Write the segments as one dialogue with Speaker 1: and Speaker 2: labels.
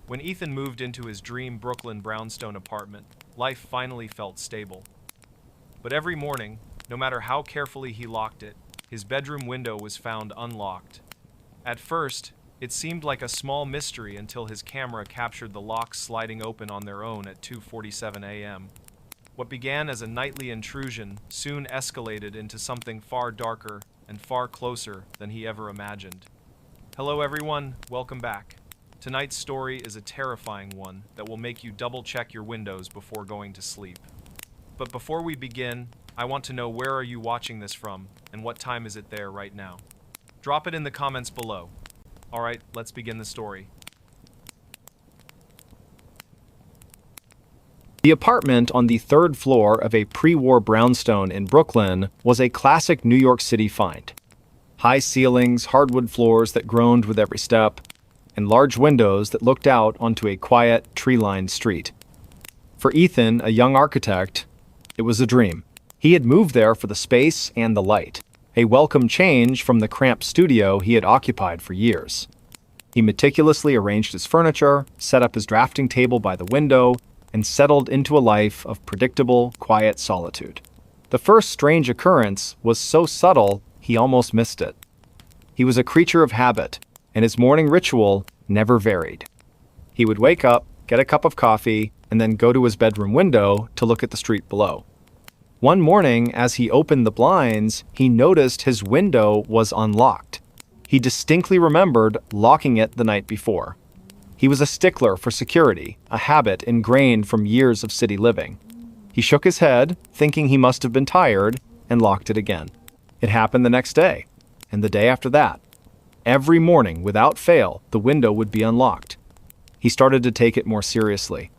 Speaker 1: When Ethan moved into his dream Brooklyn brownstone apartment, life finally felt stable. But every morning, no matter how carefully he locked it, his bedroom window was found unlocked. At first, it seemed like a small mystery until his camera captured the locks sliding open on their own at 2:47 a.m. What began as a nightly intrusion soon escalated into something far darker and far closer than he ever imagined. Hello everyone, welcome back. Tonight's story is a terrifying one that will make you double-check your windows before going to sleep. But before we begin, I want to know where are you watching this from and what time is it there right now? Drop it in the comments below. Alright, let's begin the story.
Speaker 2: The apartment on the third floor of a pre-war brownstone in Brooklyn was a classic New York City find. High ceilings, hardwood floors that groaned with every step, and large windows that looked out onto a quiet, tree-lined street. For Ethan, a young architect, it was a dream. He had moved there for the space and the light, a welcome change from the cramped studio he had occupied for years. He meticulously arranged his furniture, set up his drafting table by the window, and settled into a life of predictable, quiet solitude. The first strange occurrence was so subtle he almost missed it. He was a creature of habit, and his morning ritual never varied. He would wake up, get a cup of coffee, and then go to his bedroom window to look at the street below. One morning, as he opened the blinds, he noticed his window was unlocked. He distinctly remembered locking it the night before. He was a stickler for security, a habit ingrained from years of city living. He shook his head, thinking he must have been tired, and locked it again. It happened the next day, and the day after that. Every morning, without fail, the window would be unlocked. He started to take it more seriously.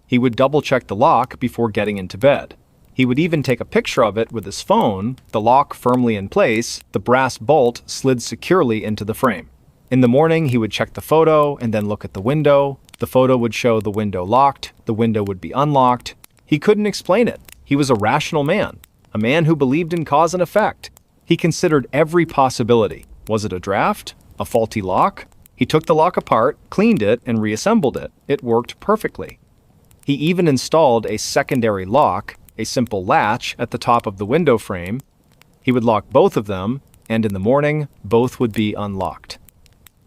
Speaker 2: He would double-check the lock before getting into bed. He would even take a picture of it with his phone, the lock firmly in place, the brass bolt slid securely into the frame. In the morning, he would check the photo and then look at the window. The photo would show the window locked, the window would be unlocked. He couldn't explain it. He was a rational man, a man who believed in cause and effect. He considered every possibility. Was it a draft? A faulty lock? He took the lock apart, cleaned it, and reassembled it. It worked perfectly. He even installed a secondary lock, a simple latch at the top of the window frame. He would lock both of them, and in the morning, both would be unlocked.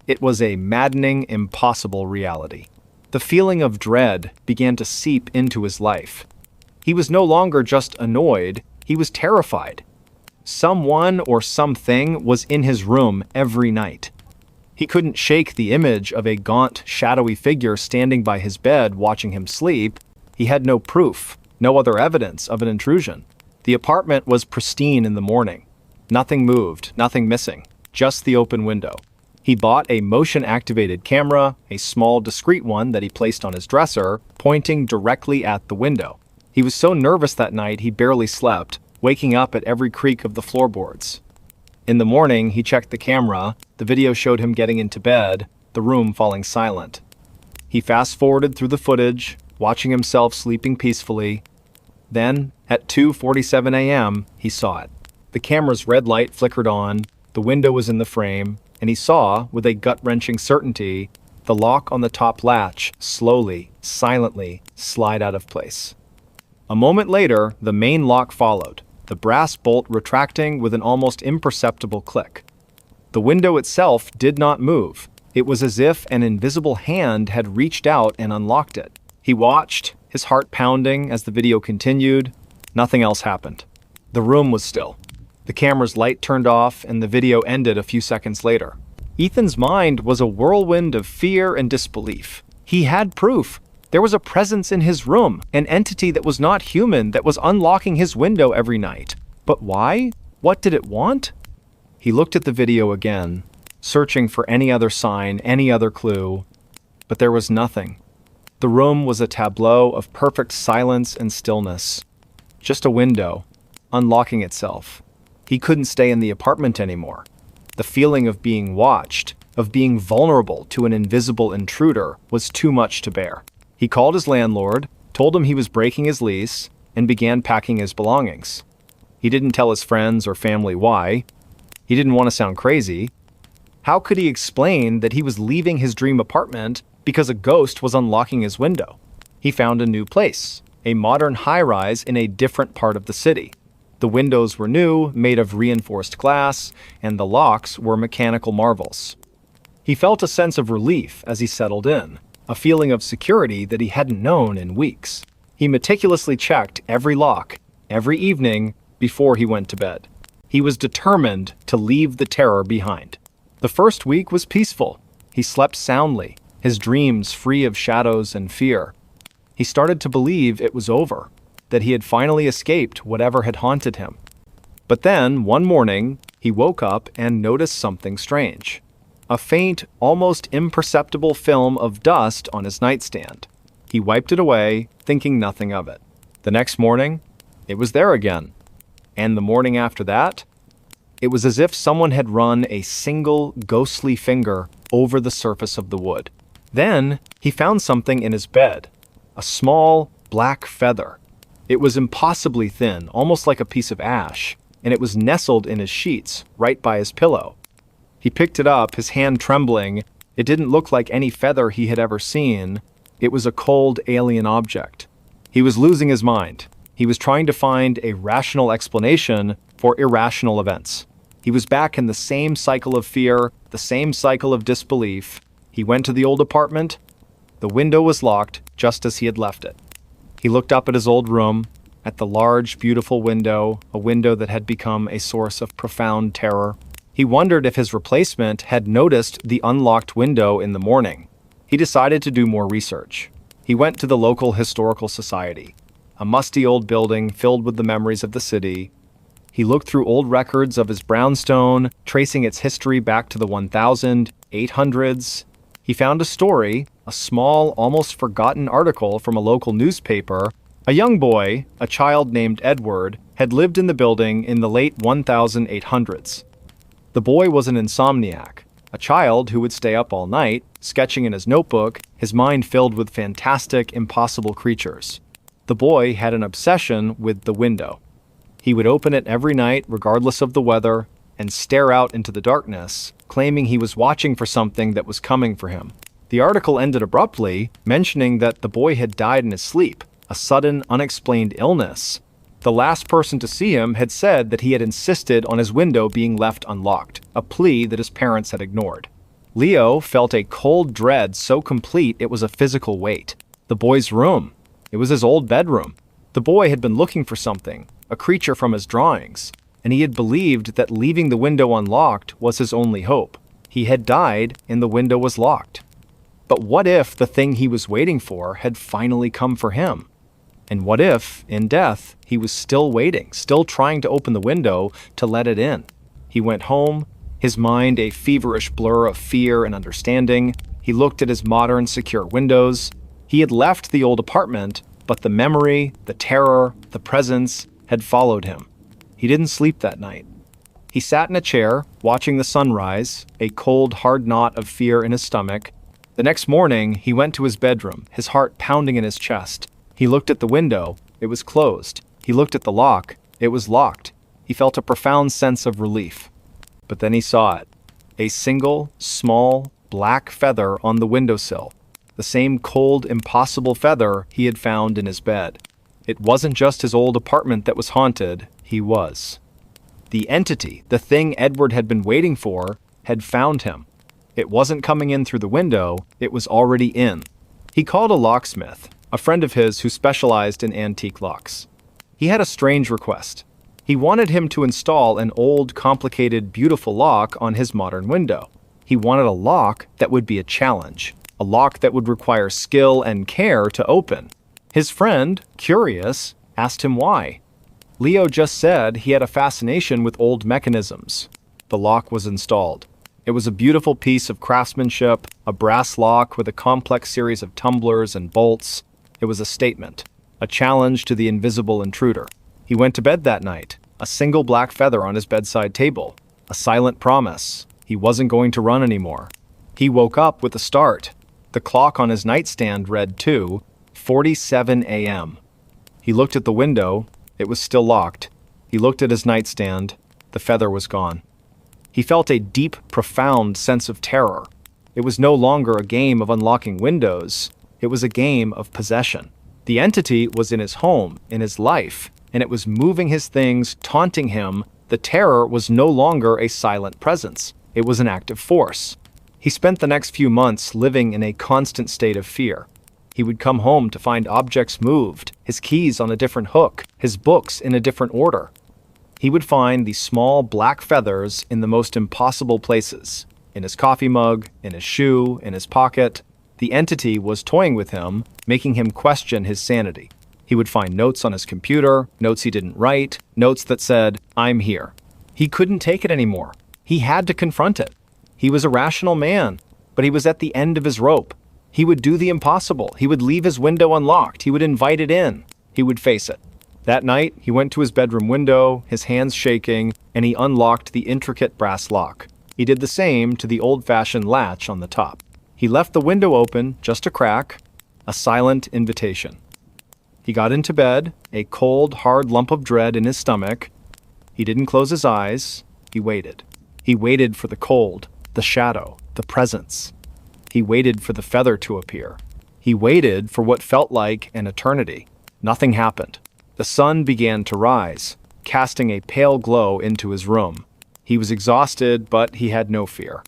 Speaker 2: It was a maddening, impossible reality. The feeling of dread began to seep into his life. He was no longer just annoyed, he was terrified. Someone or something was in his room every night. He couldn't shake the image of a gaunt, shadowy figure standing by his bed watching him sleep. He had no proof, no other evidence of an intrusion. The apartment was pristine in the morning. Nothing moved, nothing missing, just the open window. He bought a motion-activated camera, a small, discreet one that he placed on his dresser, pointing directly at the window. He was so nervous that night he barely slept, waking up at every creak of the floorboards. In the morning, he checked the camera. The video showed him getting into bed, the room falling silent. He fast-forwarded through the footage, watching himself sleeping peacefully. Then, at 2:47 a.m., he saw it. The camera's red light flickered on, the window was in the frame, and he saw, with a gut-wrenching certainty, the lock on the top latch slowly, silently slide out of place. A moment later, the main lock followed, the brass bolt retracting with an almost imperceptible click. The window itself did not move. It was as if an invisible hand had reached out and unlocked it. He watched, his heart pounding as the video continued. Nothing else happened. The room was still. The camera's light turned off and the video ended a few seconds later. Ethan's mind was a whirlwind of fear and disbelief. He had proof. There was a presence in his room, an entity that was not human that was unlocking his window every night. But why? What did it want? He looked at the video again, searching for any other sign, any other clue, but there was nothing. The room was a tableau of perfect silence and stillness. Just a window, unlocking itself. He couldn't stay in the apartment anymore. The feeling of being watched, of being vulnerable to an invisible intruder, was too much to bear. He called his landlord, told him he was breaking his lease, and began packing his belongings. He didn't tell his friends or family why. He didn't want to sound crazy. How could he explain that he was leaving his dream apartment because a ghost was unlocking his window? He found a new place, a modern high-rise in a different part of the city. The windows were new, made of reinforced glass, and the locks were mechanical marvels. He felt a sense of relief as he settled in, a feeling of security that he hadn't known in weeks. He meticulously checked every lock, every evening, before he went to bed. He was determined to leave the terror behind. The first week was peaceful. He slept soundly, his dreams free of shadows and fear. He started to believe it was over, that he had finally escaped whatever had haunted him. But then, one morning, he woke up and noticed something strange. A faint, almost imperceptible film of dust on his nightstand. He wiped it away, thinking nothing of it. The next morning, it was there again. And the morning after that, it was as if someone had run a single ghostly finger over the surface of the wood. Then, he found something in his bed. A small, black feather. It was impossibly thin, almost like a piece of ash, and it was nestled in his sheets, right by his pillow. He picked it up, his hand trembling. It didn't look like any feather he had ever seen. It was a cold, alien object. He was losing his mind. He was trying to find a rational explanation for irrational events. He was back in the same cycle of fear, the same cycle of disbelief. He went to the old apartment. The window was locked, just as he had left it. He looked up at his old room, at the large, beautiful window, a window that had become a source of profound terror. He wondered if his replacement had noticed the unlocked window in the morning. He decided to do more research. He went to the local historical society, a musty old building filled with the memories of the city. He looked through old records of his brownstone, tracing its history back to the 1800s. He found a story, a small, almost forgotten article from a local newspaper. A young boy, a child named Edward, had lived in the building in the late 1800s. The boy was an insomniac, a child who would stay up all night, sketching in his notebook, his mind filled with fantastic, impossible creatures. The boy had an obsession with the window. He would open it every night, regardless of the weather, and stare out into the darkness, claiming he was watching for something that was coming for him. The article ended abruptly, mentioning that the boy had died in his sleep, a sudden, unexplained illness. The last person to see him had said that he had insisted on his window being left unlocked, a plea that his parents had ignored. Leo felt a cold dread so complete it was a physical weight. The boy's room. It was his old bedroom. The boy had been looking for something, a creature from his drawings, and he had believed that leaving the window unlocked was his only hope. He had died, and the window was locked. But what if the thing he was waiting for had finally come for him? And what if, in death, he was still waiting, still trying to open the window to let it in? He went home, his mind a feverish blur of fear and understanding. He looked at his modern, secure windows. He had left the old apartment, but the memory, the terror, the presence had followed him. He didn't sleep that night. He sat in a chair, watching the sunrise, a cold, hard knot of fear in his stomach. The next morning, he went to his bedroom, his heart pounding in his chest. He looked at the window. It was closed. He looked at the lock. It was locked. He felt a profound sense of relief. But then he saw it. A single, small, black feather on the windowsill. The same cold, impossible feather he had found in his bed. It wasn't just his old apartment that was haunted. He was. The entity, the thing Edward had been waiting for, had found him. It wasn't coming in through the window. It was already in. He called a locksmith, a friend of his who specialized in antique locks. He had a strange request. He wanted him to install an old, complicated, beautiful lock on his modern window. He wanted a lock that would be a challenge, a lock that would require skill and care to open. His friend, curious, asked him why. Leo just said he had a fascination with old mechanisms. The lock was installed. It was a beautiful piece of craftsmanship, a brass lock with a complex series of tumblers and bolts. It was a statement, a challenge to the invisible intruder. He went to bed that night, a single black feather on his bedside table, a silent promise. He wasn't going to run anymore. He woke up with a start. The clock on his nightstand read 2:47 a.m. He looked at the window. It was still locked. He looked at his nightstand. The feather was gone. He felt a deep, profound sense of terror. It was no longer a game of unlocking windows. It was a game of possession. The entity was in his home, in his life, and it was moving his things, taunting him. The terror was no longer a silent presence. It was an active force. He spent the next few months living in a constant state of fear. He would come home to find objects moved, his keys on a different hook, his books in a different order. He would find these small black feathers in the most impossible places, in his coffee mug, in his shoe, in his pocket. The entity was toying with him, making him question his sanity. He would find notes on his computer, notes he didn't write, notes that said, "I'm here." He couldn't take it anymore. He had to confront it. He was a rational man, but he was at the end of his rope. He would do the impossible. He would leave his window unlocked. He would invite it in. He would face it. That night, he went to his bedroom window, his hands shaking, and he unlocked the intricate brass lock. He did the same to the old-fashioned latch on the top. He left the window open, just a crack, a silent invitation. He got into bed, a cold, hard lump of dread in his stomach. He didn't close his eyes. He waited. He waited for the cold, the shadow, the presence. He waited for the feather to appear. He waited for what felt like an eternity. Nothing happened. The sun began to rise, casting a pale glow into his room. He was exhausted, but he had no fear.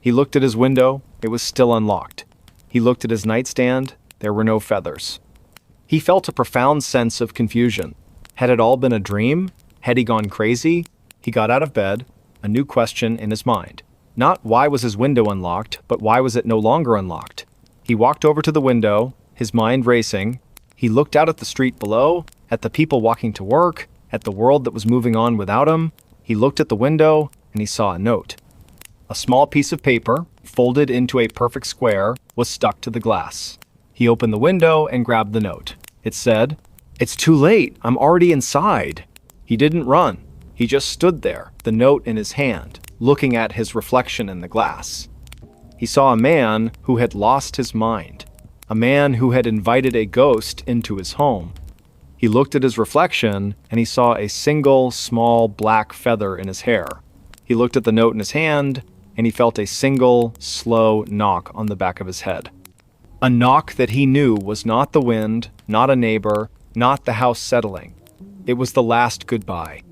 Speaker 2: He looked at his window. It was still unlocked. He looked at his nightstand. There were no feathers. He felt a profound sense of confusion. Had it all been a dream? Had he gone crazy? He got out of bed, a new question in his mind. Not why was his window unlocked, but why was it no longer unlocked? He walked over to the window, his mind racing. He looked out at the street below, at the people walking to work, at the world that was moving on without him. He looked at the window, and he saw a note. A small piece of paper, folded into a perfect square, was stuck to the glass. He opened the window and grabbed the note. It said, "It's too late. I'm already inside." He didn't run. He just stood there, the note in his hand, looking at his reflection in the glass. He saw a man who had lost his mind, a man who had invited a ghost into his home. He looked at his reflection, and he saw a single, small, black feather in his hair. He looked at the note in his hand, and he felt a single, slow knock on the back of his head. A knock that he knew was not the wind, not a neighbor, not the house settling. It was the last goodbye.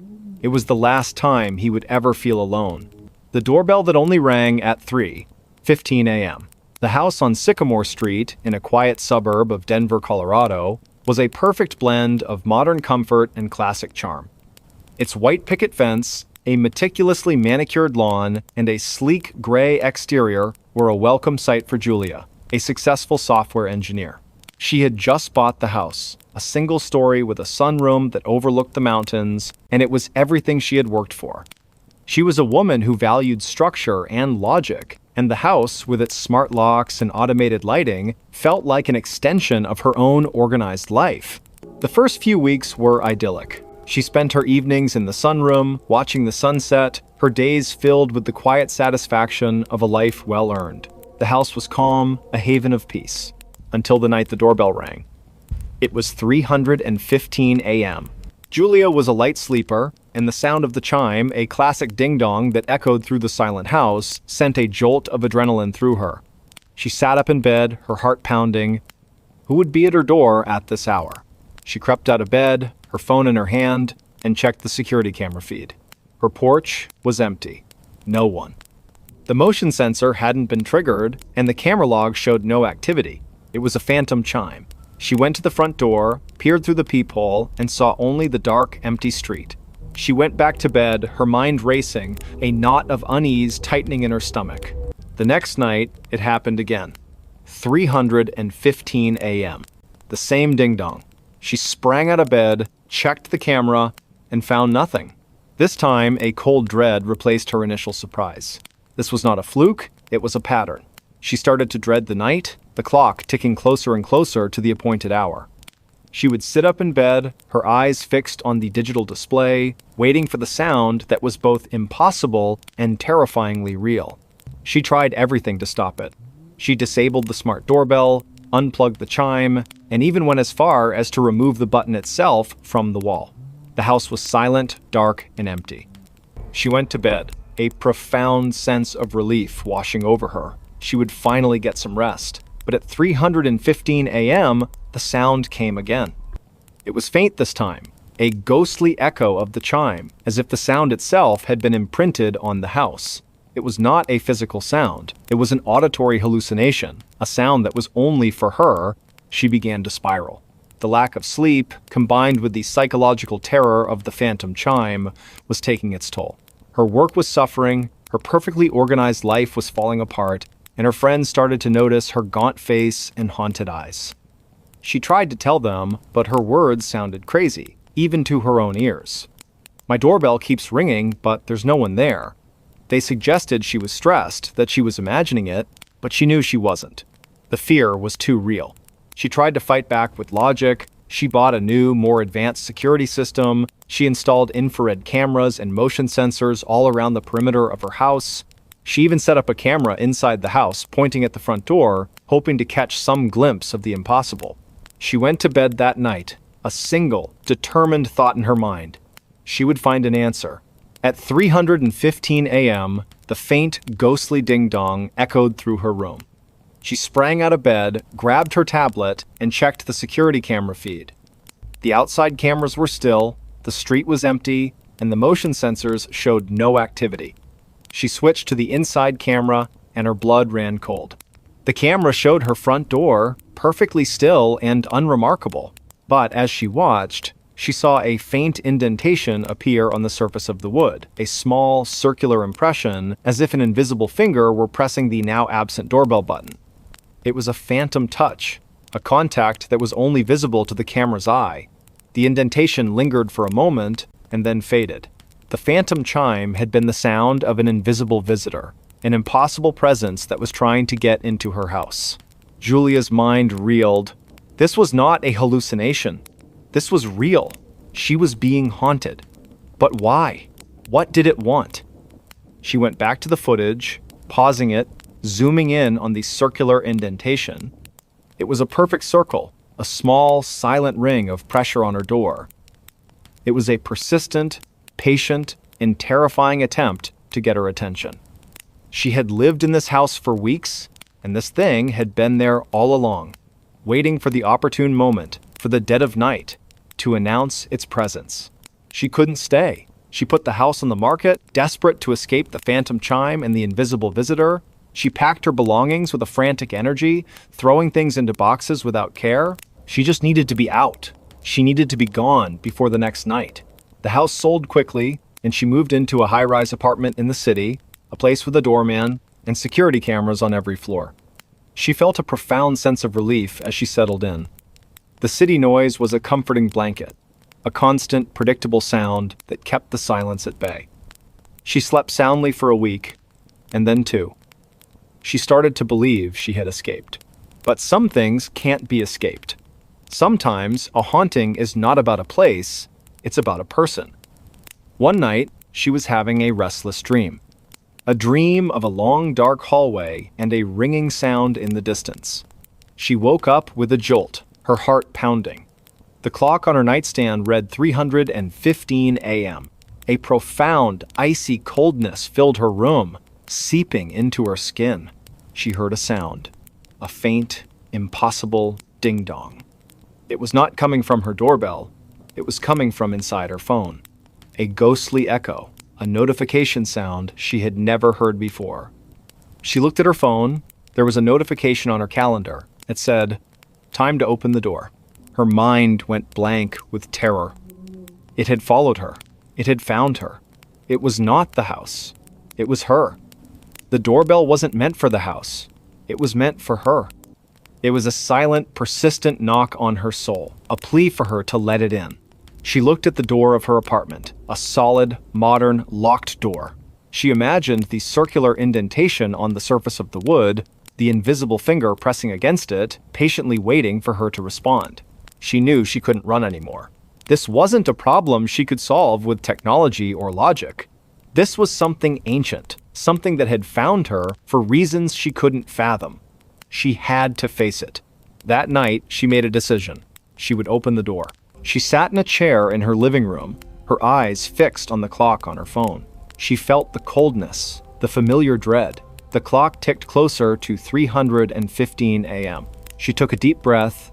Speaker 2: It was the last time he would ever feel alone. The doorbell that only rang at 3:15 a.m. The house on Sycamore Street, in a quiet suburb of Denver, Colorado, was a perfect blend of modern comfort and classic charm. Its white picket fence, a meticulously manicured lawn, and a sleek gray exterior were a welcome sight for Julia, a successful software engineer. She had just bought the house, a single story with a sunroom that overlooked the mountains, and it was everything she had worked for. She was a woman who valued structure and logic, and the house, with its smart locks and automated lighting, felt like an extension of her own organized life. The first few weeks were idyllic. She spent her evenings in the sunroom, watching the sunset, her days filled with the quiet satisfaction of a life well earned. The house was calm, a haven of peace, until the night the doorbell rang. It was 3:15 a.m. Julia was a light sleeper, and the sound of the chime, a classic ding-dong that echoed through the silent house, sent a jolt of adrenaline through her. She sat up in bed, her heart pounding. Who would be at her door at this hour? She crept out of bed, her phone in her hand, and checked the security camera feed. Her porch was empty. No one. The motion sensor hadn't been triggered, and the camera log showed no activity. It was a phantom chime. She went to the front door, peered through the peephole, and saw only the dark, empty street. She went back to bed, her mind racing, a knot of unease tightening in her stomach. The next night, it happened again. 3:15 a.m. The same ding-dong. She sprang out of bed, checked the camera, and found nothing. This time, a cold dread replaced her initial surprise. This was not a fluke, it was a pattern. She started to dread the night, the clock ticking closer and closer to the appointed hour. She would sit up in bed, her eyes fixed on the digital display, waiting for the sound that was both impossible and terrifyingly real. She tried everything to stop it. She disabled the smart doorbell, unplugged the chime, and even went as far as to remove the button itself from the wall. The house was silent, dark, and empty. She went to bed, a profound sense of relief washing over her. She would finally get some rest. But at 3:15 a.m., the sound came again. It was faint this time, a ghostly echo of the chime, as if the sound itself had been imprinted on the house. It was not a physical sound. It was an auditory hallucination, a sound that was only for her. She began to spiral. The lack of sleep, combined with the psychological terror of the phantom chime, was taking its toll. Her work was suffering, her perfectly organized life was falling apart, and her friends started to notice her gaunt face and haunted eyes. She tried to tell them, but her words sounded crazy, even to her own ears. My doorbell keeps ringing, but there's no one there. They suggested she was stressed, that she was imagining it, but she knew she wasn't. The fear was too real. She tried to fight back with logic. She bought a new, more advanced security system. She installed infrared cameras and motion sensors all around the perimeter of her house. She even set up a camera inside the house, pointing at the front door, hoping to catch some glimpse of the impossible. She went to bed that night, a single, determined thought in her mind. She would find an answer. At 3:15 a.m., the faint, ghostly ding-dong echoed through her room. She sprang out of bed, grabbed her tablet, and checked the security camera feed. The outside cameras were still, the street was empty, and the motion sensors showed no activity. She switched to the inside camera, and her blood ran cold. The camera showed her front door, perfectly still and unremarkable. But as she watched, she saw a faint indentation appear on the surface of the wood, a small, circular impression, as if an invisible finger were pressing the now absent doorbell button. It was a phantom touch, a contact that was only visible to the camera's eye. The indentation lingered for a moment and then faded. The phantom chime had been the sound of an invisible visitor, an impossible presence that was trying to get into her house. Julia's mind reeled. This was not a hallucination. This was real. She was being haunted. But why? What did it want? She went back to the footage, pausing it, zooming in on the circular indentation. It was a perfect circle, a small, silent ring of pressure on her door. It was a persistent, patient, and terrifying attempt to get her attention. She had lived in this house for weeks, and this thing had been there all along, waiting for the opportune moment, for the dead of night, to announce its presence. She couldn't stay. She put the house on the market, desperate to escape the phantom chime and the invisible visitor. She packed her belongings with a frantic energy, throwing things into boxes without care. She just needed to be out. She needed to be gone before the next night. The house sold quickly, and she moved into a high-rise apartment in the city, a place with a doorman and security cameras on every floor. She felt a profound sense of relief as she settled in. The city noise was a comforting blanket, a constant, predictable sound that kept the silence at bay. She slept soundly for a week, and then two. She started to believe she had escaped. But some things can't be escaped. Sometimes a haunting is not about a place, it's about a person. One night, she was having a restless dream. A dream of a long, dark hallway and a ringing sound in the distance. She woke up with a jolt, her heart pounding. The clock on her nightstand read 3:15 a.m. A profound, icy coldness filled her room, seeping into her skin. She heard a sound, a faint, impossible ding-dong. It was not coming from her doorbell, it was coming from inside her phone. A ghostly echo, a notification sound she had never heard before. She looked at her phone. There was a notification on her calendar. It said, "Time to open the door." Her mind went blank with terror. It had followed her. It had found her. It was not the house. It was her. The doorbell wasn't meant for the house. It was meant for her. It was a silent, persistent knock on her soul, a plea for her to let it in. She looked at the door of her apartment, a solid, modern, locked door. She imagined the circular indentation on the surface of the wood, the invisible finger pressing against it, patiently waiting for her to respond. She knew she couldn't run anymore. This wasn't a problem she could solve with technology or logic. This was something ancient, something that had found her for reasons she couldn't fathom. She had to face it. That night, she made a decision. She would open the door. She sat in a chair in her living room, her eyes fixed on the clock on her phone. She felt the coldness, the familiar dread. The clock ticked closer to 3:15 a.m. She took a deep breath.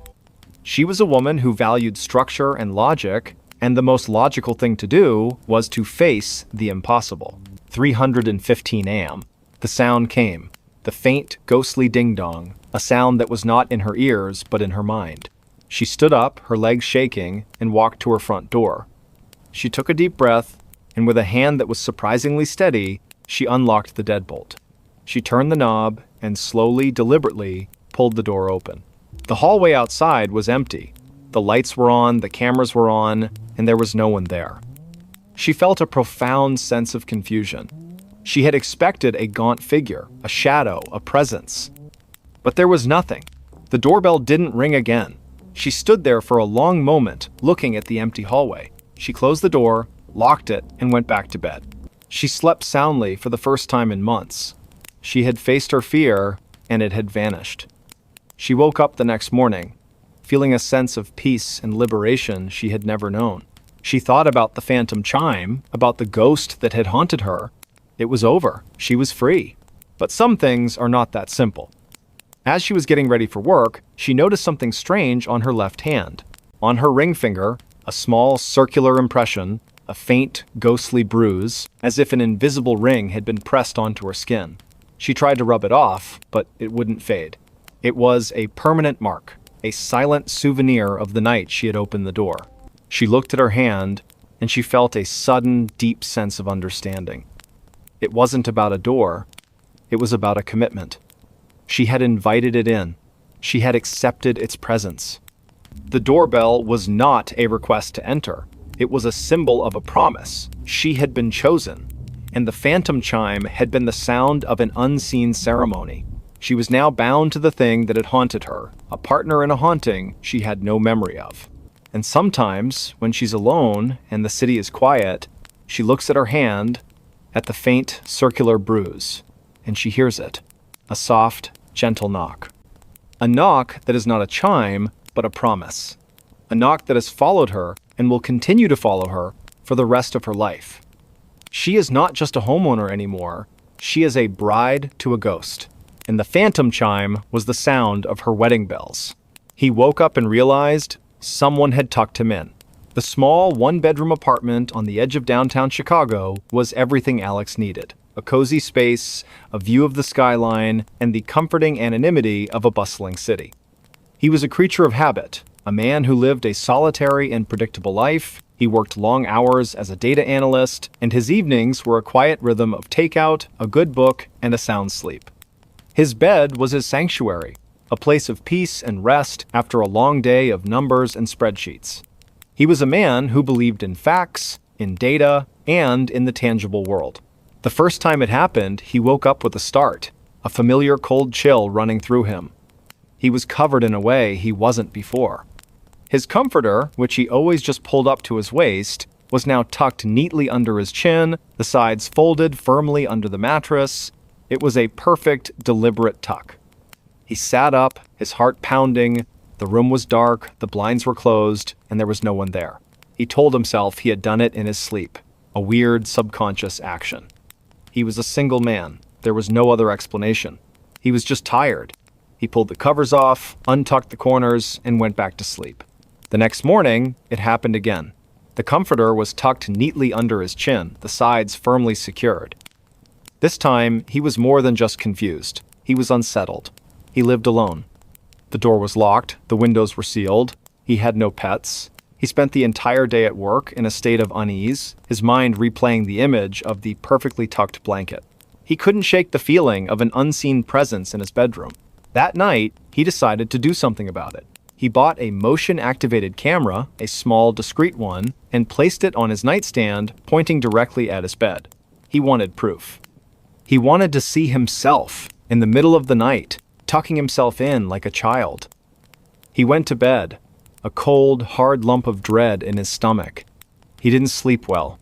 Speaker 2: She was a woman who valued structure and logic, and the most logical thing to do was to face the impossible. 3:15 a.m. The sound came. The faint, ghostly ding-dong, a sound that was not in her ears but in her mind. She stood up, her legs shaking, and walked to her front door. She took a deep breath, and with a hand that was surprisingly steady, she unlocked the deadbolt. She turned the knob and slowly, deliberately, pulled the door open. The hallway outside was empty. The lights were on, the cameras were on, and there was no one there. She felt a profound sense of confusion. She had expected a gaunt figure, a shadow, a presence. But there was nothing. The doorbell didn't ring again. She stood there for a long moment, looking at the empty hallway. She closed the door, locked it, and went back to bed. She slept soundly for the first time in months. She had faced her fear, and it had vanished. She woke up the next morning, feeling a sense of peace and liberation she had never known. She thought about the phantom chime, about the ghost that had haunted her. It was over. She was free. But some things are not that simple. As she was getting ready for work, she noticed something strange on her left hand. On her ring finger, a small circular impression, a faint, ghostly bruise, as if an invisible ring had been pressed onto her skin. She tried to rub it off, but it wouldn't fade. It was a permanent mark, a silent souvenir of the night she had opened the door. She looked at her hand, and she felt a sudden, deep sense of understanding. It wasn't about a door. It was about a commitment. She had invited it in. She had accepted its presence. The doorbell was not a request to enter. It was a symbol of a promise. She had been chosen. And the phantom chime had been the sound of an unseen ceremony. She was now bound to the thing that had haunted her, a partner in a haunting she had no memory of. And sometimes, when she's alone and the city is quiet, she looks at her hand, at the faint, circular bruise, and she hears it, a soft, gentle knock. A knock that is not a chime, but a promise. A knock that has followed her and will continue to follow her for the rest of her life. She is not just a homeowner anymore. She is a bride to a ghost. And the phantom chime was the sound of her wedding bells. He woke up and realized someone had tucked him in. The small one-bedroom apartment on the edge of downtown Chicago was everything Alex needed. A cozy space, a view of the skyline, and the comforting anonymity of a bustling city. He was a creature of habit, a man who lived a solitary and predictable life. He worked long hours as a data analyst, and his evenings were a quiet rhythm of takeout, a good book, and a sound sleep. His bed was his sanctuary, a place of peace and rest after a long day of numbers and spreadsheets. He was a man who believed in facts, in data, and in the tangible world. The first time it happened, he woke up with a start, a familiar cold chill running through him. He was covered in a way he wasn't before. His comforter, which he always just pulled up to his waist, was now tucked neatly under his chin, the sides folded firmly under the mattress. It was a perfect, deliberate tuck. He sat up, his heart pounding. The room was dark, the blinds were closed, and there was no one there. He told himself he had done it in his sleep, a weird, subconscious action. He was a single man. There was no other explanation. He was just tired. He pulled the covers off, untucked the corners, and went back to sleep. The next morning, it happened again. The comforter was tucked neatly under his chin, the sides firmly secured. This time, he was more than just confused. He was unsettled. He lived alone. The door was locked, the windows were sealed. He had no pets. He spent the entire day at work in a state of unease, his mind replaying the image of the perfectly tucked blanket. He couldn't shake the feeling of an unseen presence in his bedroom. That night, he decided to do something about it. He bought a motion-activated camera, a small, discreet one, and placed it on his nightstand, pointing directly at his bed. He wanted proof. He wanted to see himself in the middle of the night, tucking himself in like a child. He went to bed, a cold, hard lump of dread in his stomach. He didn't sleep well.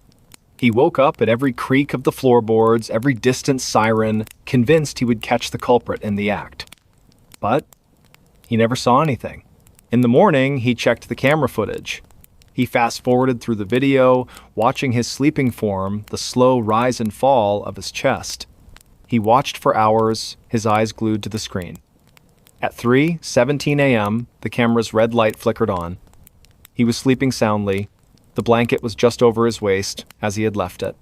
Speaker 2: He woke up at every creak of the floorboards, every distant siren, convinced he would catch the culprit in the act. But he never saw anything. In the morning, he checked the camera footage. He fast-forwarded through the video, watching his sleeping form, the slow rise and fall of his chest. He watched for hours, his eyes glued to the screen. At 3:17 a.m., the camera's red light flickered on. He was sleeping soundly. The blanket was just over his waist, as he had left it.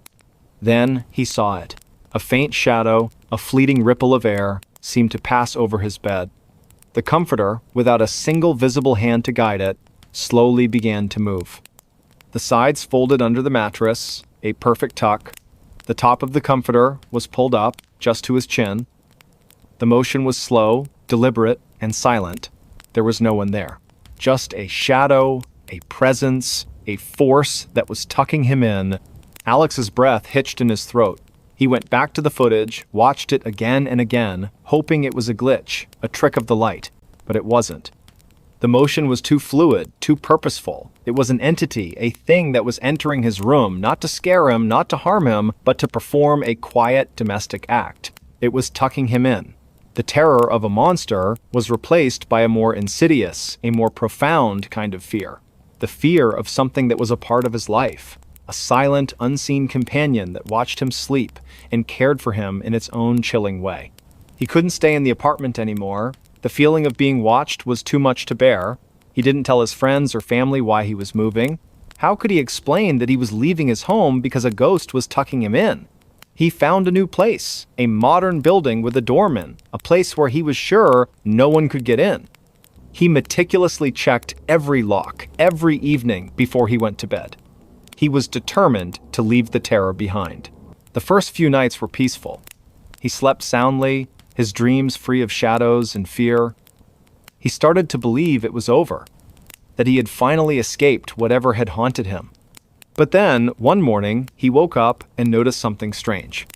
Speaker 2: Then he saw it. A faint shadow, a fleeting ripple of air, seemed to pass over his bed. The comforter, without a single visible hand to guide it, slowly began to move. The sides folded under the mattress, a perfect tuck. The top of the comforter was pulled up, just to his chin. The motion was slow, deliberate, and silent. There was no one there. Just a shadow, a presence, a force that was tucking him in. Alex's breath hitched in his throat. He went back to the footage, watched it again and again, hoping it was a glitch, a trick of the light. But it wasn't. The motion was too fluid, too purposeful. It was an entity, a thing that was entering his room, not to scare him, not to harm him, but to perform a quiet domestic act. It was tucking him in. The terror of a monster was replaced by a more insidious, a more profound kind of fear. The fear of something that was a part of his life. A silent, unseen companion that watched him sleep and cared for him in its own chilling way. He couldn't stay in the apartment anymore. The feeling of being watched was too much to bear. He didn't tell his friends or family why he was moving. How could he explain that he was leaving his home because a ghost was tucking him in? He found a new place, a modern building with a doorman, a place where he was sure no one could get in. He meticulously checked every lock, every evening before he went to bed. He was determined to leave the terror behind. The first few nights were peaceful. He slept soundly, his dreams free of shadows and fear. He started to believe it was over, that he had finally escaped whatever had haunted him. But then, one morning, he woke up and noticed something strange.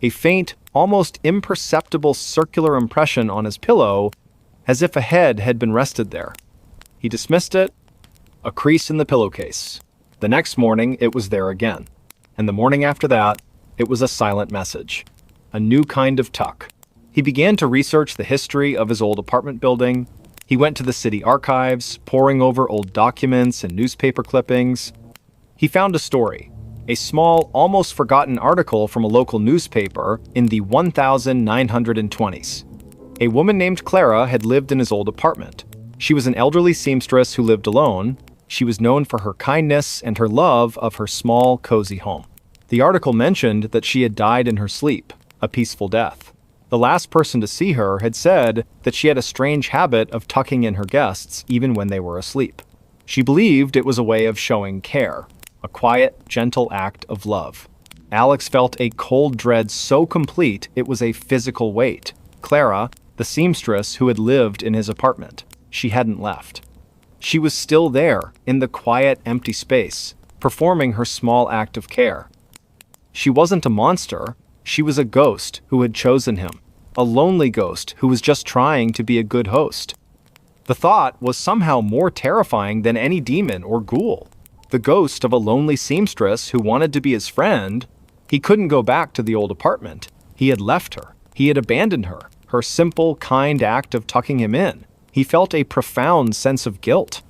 Speaker 2: A faint, almost imperceptible circular impression on his pillow, as if a head had been rested there. He dismissed it. A crease in the pillowcase. The next morning, it was there again. And the morning after that, it was a silent message. A new kind of tuck. He began to research the history of his old apartment building. He went to the city archives, poring over old documents and newspaper clippings. He found a story, a small, almost forgotten article from a local newspaper in the 1920s. A woman named Clara had lived in his old apartment. She was an elderly seamstress who lived alone. She was known for her kindness and her love of her small, cozy home. The article mentioned that she had died in her sleep, a peaceful death. The last person to see her had said that she had a strange habit of tucking in her guests even when they were asleep. She believed it was a way of showing care, a quiet, gentle act of love. Alex felt a cold dread so complete it was a physical weight. Clara, the seamstress who had lived in his apartment, she hadn't left. She was still there, in the quiet, empty space, performing her small act of care. She wasn't a monster. She was a ghost who had chosen him, a lonely ghost who was just trying to be a good host. The thought was somehow more terrifying than any demon or ghoul. The ghost of a lonely seamstress who wanted to be his friend. He couldn't go back to the old apartment. He had left her. He had abandoned her. Her simple, kind act of tucking him in. He felt a profound sense of guilt.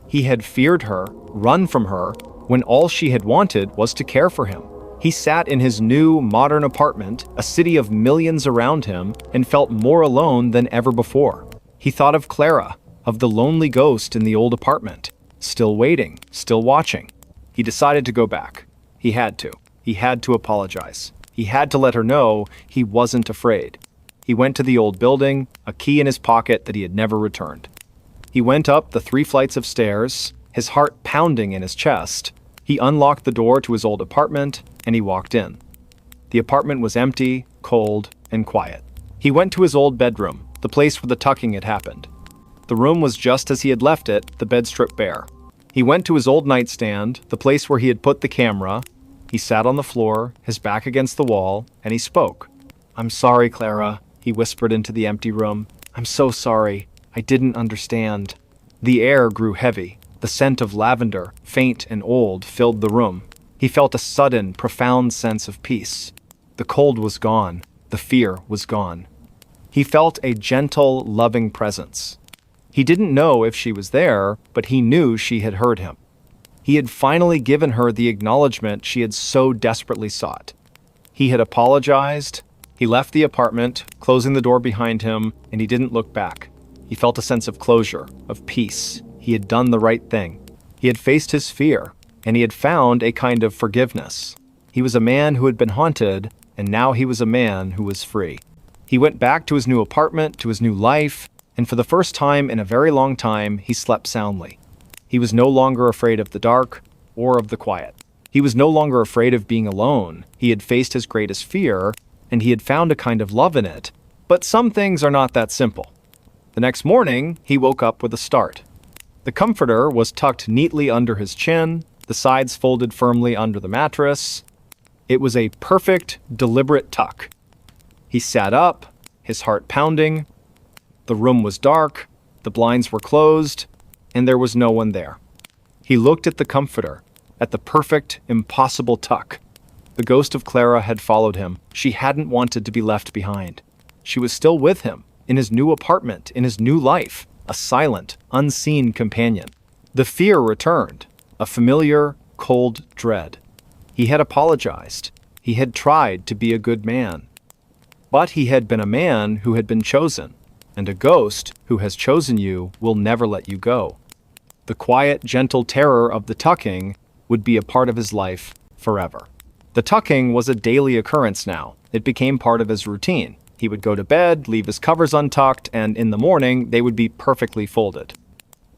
Speaker 2: He had feared her, run from her, when all she had wanted was to care for him. He sat in his new, modern apartment, a city of millions around him, and felt more alone than ever before. He thought of Clara, of the lonely ghost in the old apartment, still waiting, still watching. He decided to go back. He had to. He had to apologize. He had to let her know he wasn't afraid. He went to the old building, a key in his pocket that he had never returned. He went up the 3 flights of stairs, his heart pounding in his chest. He unlocked the door to his old apartment, and he walked in. The apartment was empty, cold, and quiet. He went to his old bedroom, the place where the tucking had happened. The room was just as he had left it, the bed stripped bare. He went to his old nightstand, the place where he had put the camera. He sat on the floor, his back against the wall, and he spoke. "I'm sorry, Clara," he whispered into the empty room. "I'm so sorry. I didn't understand." The air grew heavy. The scent of lavender, faint and old, filled the room. He felt a sudden, profound sense of peace. The cold was gone. The fear was gone. He felt a gentle, loving presence. He didn't know if she was there, but he knew she had heard him. He had finally given her the acknowledgement she had so desperately sought. He had apologized. He left the apartment, closing the door behind him, and he didn't look back. He felt a sense of closure, of peace. He had done the right thing. He had faced his fear, and he had found a kind of forgiveness. He was a man who had been haunted, and now he was a man who was free. He went back to his new apartment, to his new life, and for the first time in a very long time, he slept soundly. He was no longer afraid of the dark or of the quiet. He was no longer afraid of being alone. He had faced his greatest fear, and he had found a kind of love in it. But some things are not that simple. The next morning, he woke up with a start. The comforter was tucked neatly under his chin, the sides folded firmly under the mattress. It was a perfect, deliberate tuck. He sat up, his heart pounding. The room was dark, the blinds were closed, and there was no one there. He looked at the comforter, at the perfect, impossible tuck. The ghost of Clara had followed him. She hadn't wanted to be left behind. She was still with him, in his new apartment, in his new life, a silent, unseen companion. The fear returned, a familiar, cold dread. He had apologized. He had tried to be a good man. But he had been a man who had been chosen, and a ghost who has chosen you will never let you go. The quiet, gentle terror of the tucking would be a part of his life forever. The tucking was a daily occurrence now. It became part of his routine. He would go to bed, leave his covers untucked, and in the morning they would be perfectly folded.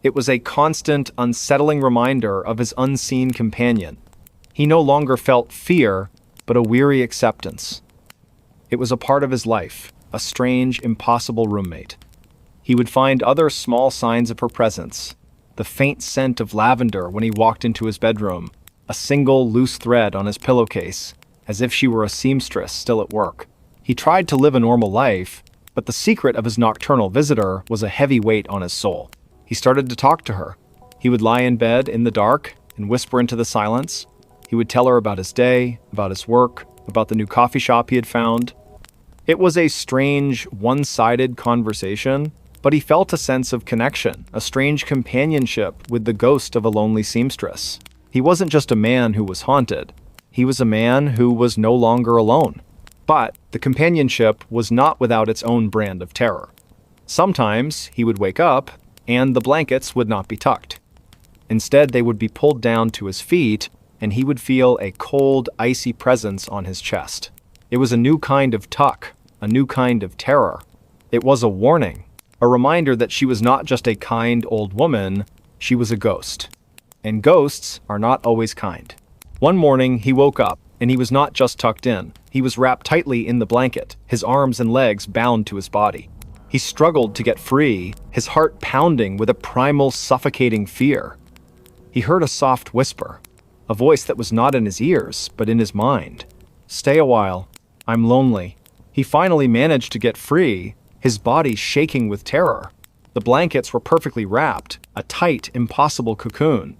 Speaker 2: It was a constant, unsettling reminder of his unseen companion. He no longer felt fear, but a weary acceptance. It was a part of his life, a strange, impossible roommate. He would find other small signs of her presence, the faint scent of lavender when he walked into his bedroom, a single loose thread on his pillowcase, as if she were a seamstress still at work. He tried to live a normal life, but the secret of his nocturnal visitor was a heavy weight on his soul. He started to talk to her. He would lie in bed in the dark and whisper into the silence. He would tell her about his day, about his work, about the new coffee shop he had found. It was a strange, one-sided conversation, but he felt a sense of connection, a strange companionship with the ghost of a lonely seamstress. He wasn't just a man who was haunted. He was a man who was no longer alone. But the companionship was not without its own brand of terror. Sometimes he would wake up, and the blankets would not be tucked. Instead, they would be pulled down to his feet, and he would feel a cold, icy presence on his chest. It was a new kind of tuck, a new kind of terror. It was a warning, a reminder that she was not just a kind old woman, she was a ghost. And ghosts are not always kind. One morning, he woke up, and he was not just tucked in. He was wrapped tightly in the blanket, his arms and legs bound to his body. He struggled to get free, his heart pounding with a primal, suffocating fear. He heard a soft whisper, a voice that was not in his ears, but in his mind. "Stay a while. I'm lonely." He finally managed to get free, his body shaking with terror. The blankets were perfectly wrapped, a tight, impossible cocoon.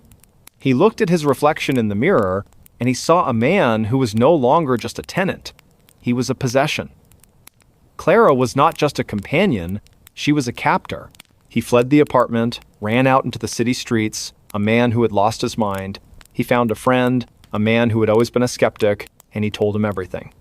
Speaker 2: He looked at his reflection in the mirror, and he saw a man who was no longer just a tenant. He was a possession. Clara was not just a companion, she was a captor. He fled the apartment, ran out into the city streets, a man who had lost his mind. He found a friend, a man who had always been a skeptic, and he told him everything.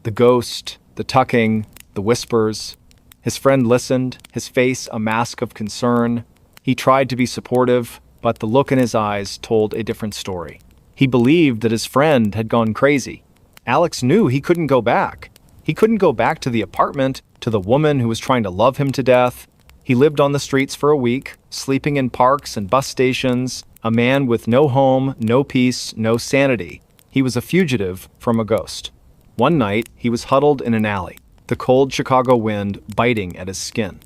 Speaker 2: The ghost, the tucking, the whispers. His friend listened, his face a mask of concern. He tried to be supportive, but the look in his eyes told a different story. He believed that his friend had gone crazy. Alex knew he couldn't go back. He couldn't go back to the apartment, to the woman who was trying to love him to death. He lived on the streets for a week, sleeping in parks and bus stations, a man with no home, no peace, no sanity. He was a fugitive from a ghost. One night, he was huddled in an alley, the cold Chicago wind biting at his skin.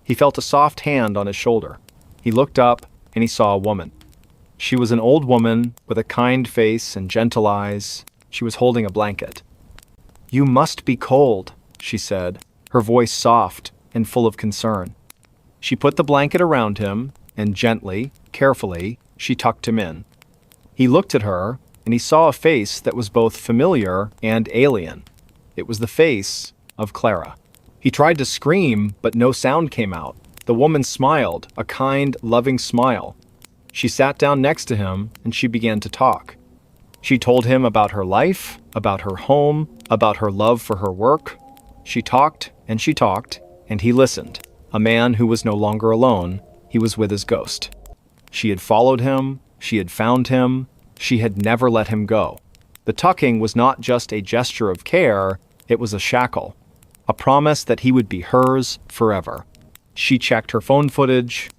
Speaker 2: He felt a soft hand on his shoulder. He looked up, and he saw a woman. She was an old woman with a kind face and gentle eyes. She was holding a blanket. "You must be cold," she said, her voice soft and full of concern. She put the blanket around him, and gently, carefully, she tucked him in. He looked at her, and he saw a face that was both familiar and alien. It was the face of Clara. He tried to scream, but no sound came out. The woman smiled, a kind, loving smile. She sat down next to him and she began to talk. She told him about her life, about her home, about her love for her work. She talked, and he listened. A man who was no longer alone, he was with his ghost. She had followed him, she had found him, she had never let him go. The tucking was not just a gesture of care, it was a shackle, a promise that he would be hers forever. She checked her phone footage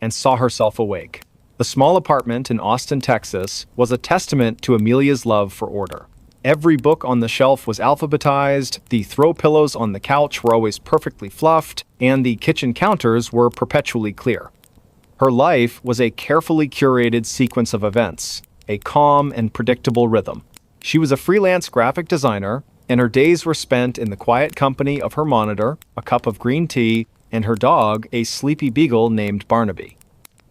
Speaker 2: and saw herself awake. The small apartment in Austin, Texas, was a testament to Amelia's love for order. Every book on the shelf was alphabetized, the throw pillows on the couch were always perfectly fluffed, and the kitchen counters were perpetually clear. Her life was a carefully curated sequence of events, a calm and predictable rhythm. She was a freelance graphic designer, and her days were spent in the quiet company of her monitor, a cup of green tea, and her dog, a sleepy beagle named Barnaby.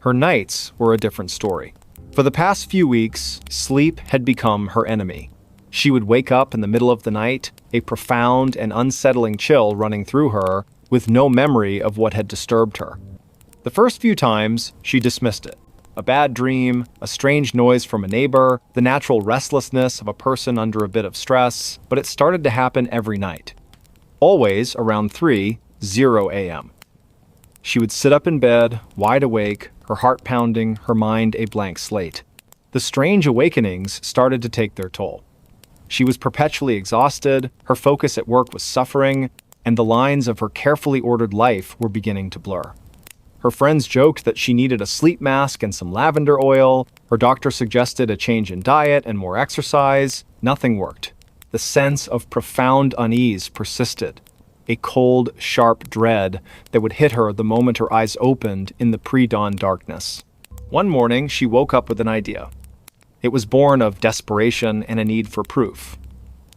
Speaker 2: Her nights were a different story. For the past few weeks, sleep had become her enemy. She would wake up in the middle of the night, a profound and unsettling chill running through her, with no memory of what had disturbed her. The first few times, she dismissed it. A bad dream, a strange noise from a neighbor, the natural restlessness of a person under a bit of stress, but it started to happen every night. Always around 3:00 a.m. She would sit up in bed, wide awake, her heart pounding, her mind a blank slate. The strange awakenings started to take their toll. She was perpetually exhausted, her focus at work was suffering, and the lines of her carefully ordered life were beginning to blur. Her friends joked that she needed a sleep mask and some lavender oil. Her doctor suggested a change in diet and more exercise. Nothing worked. The sense of profound unease persisted, a cold, sharp dread that would hit her the moment her eyes opened in the pre-dawn darkness. One morning, she woke up with an idea. It was born of desperation and a need for proof.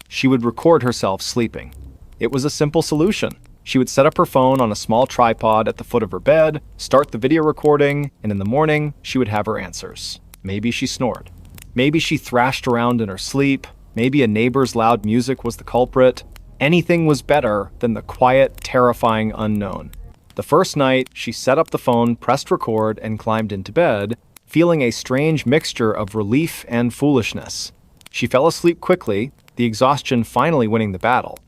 Speaker 2: She would record herself sleeping. It was a simple solution. She would set up her phone on a small tripod at the foot of her bed, start the video recording, and in the morning, she would have her answers. Maybe she snored. Maybe she thrashed around in her sleep. Maybe a neighbor's loud music was the culprit. Anything was better than the quiet, terrifying unknown. The first night, she set up the phone, pressed record, and climbed into bed, feeling a strange mixture of relief and foolishness. She fell asleep quickly, the exhaustion finally winning the battle.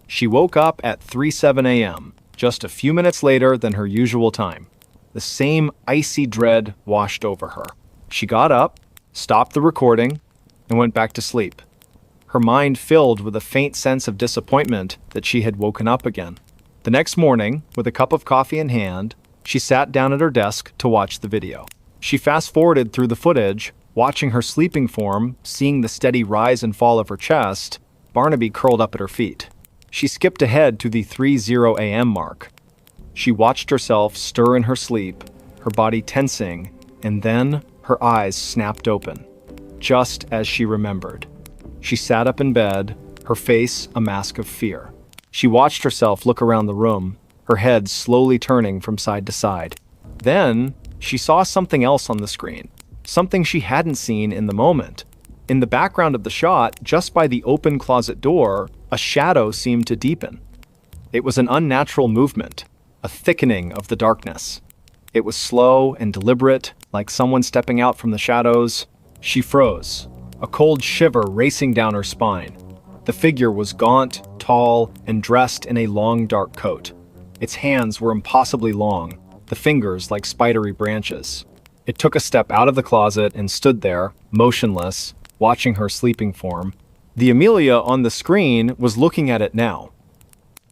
Speaker 2: She woke up at 3:07 a.m., just a few minutes later than her usual time. The same icy dread washed over her. She got up, stopped the recording, and went back to sleep, her mind filled with a faint sense of disappointment that she had woken up again. The next morning, with a cup of coffee in hand, she sat down at her desk to watch the video. She fast-forwarded through the footage, watching her sleeping form, seeing the steady rise and fall of her chest, Barnaby curled up at her feet. She skipped ahead to the 3:00 a.m. mark. She watched herself stir in her sleep, her body tensing, and then her eyes snapped open, just as she remembered. She sat up in bed, her face a mask of fear. She watched herself look around the room, her head slowly turning from side to side. Then, she saw something else on the screen, something she hadn't seen in the moment. In the background of the shot, just by the open closet door, a shadow seemed to deepen. It was an unnatural movement, a thickening of the darkness. It was slow and deliberate, like someone stepping out from the shadows. She froze, a cold shiver racing down her spine. The figure was gaunt, tall, and dressed in a long dark coat. Its hands were impossibly long, the fingers like spidery branches. It took a step out of the closet and stood there, motionless, watching her sleeping form. The Amelia on the screen was looking at it now.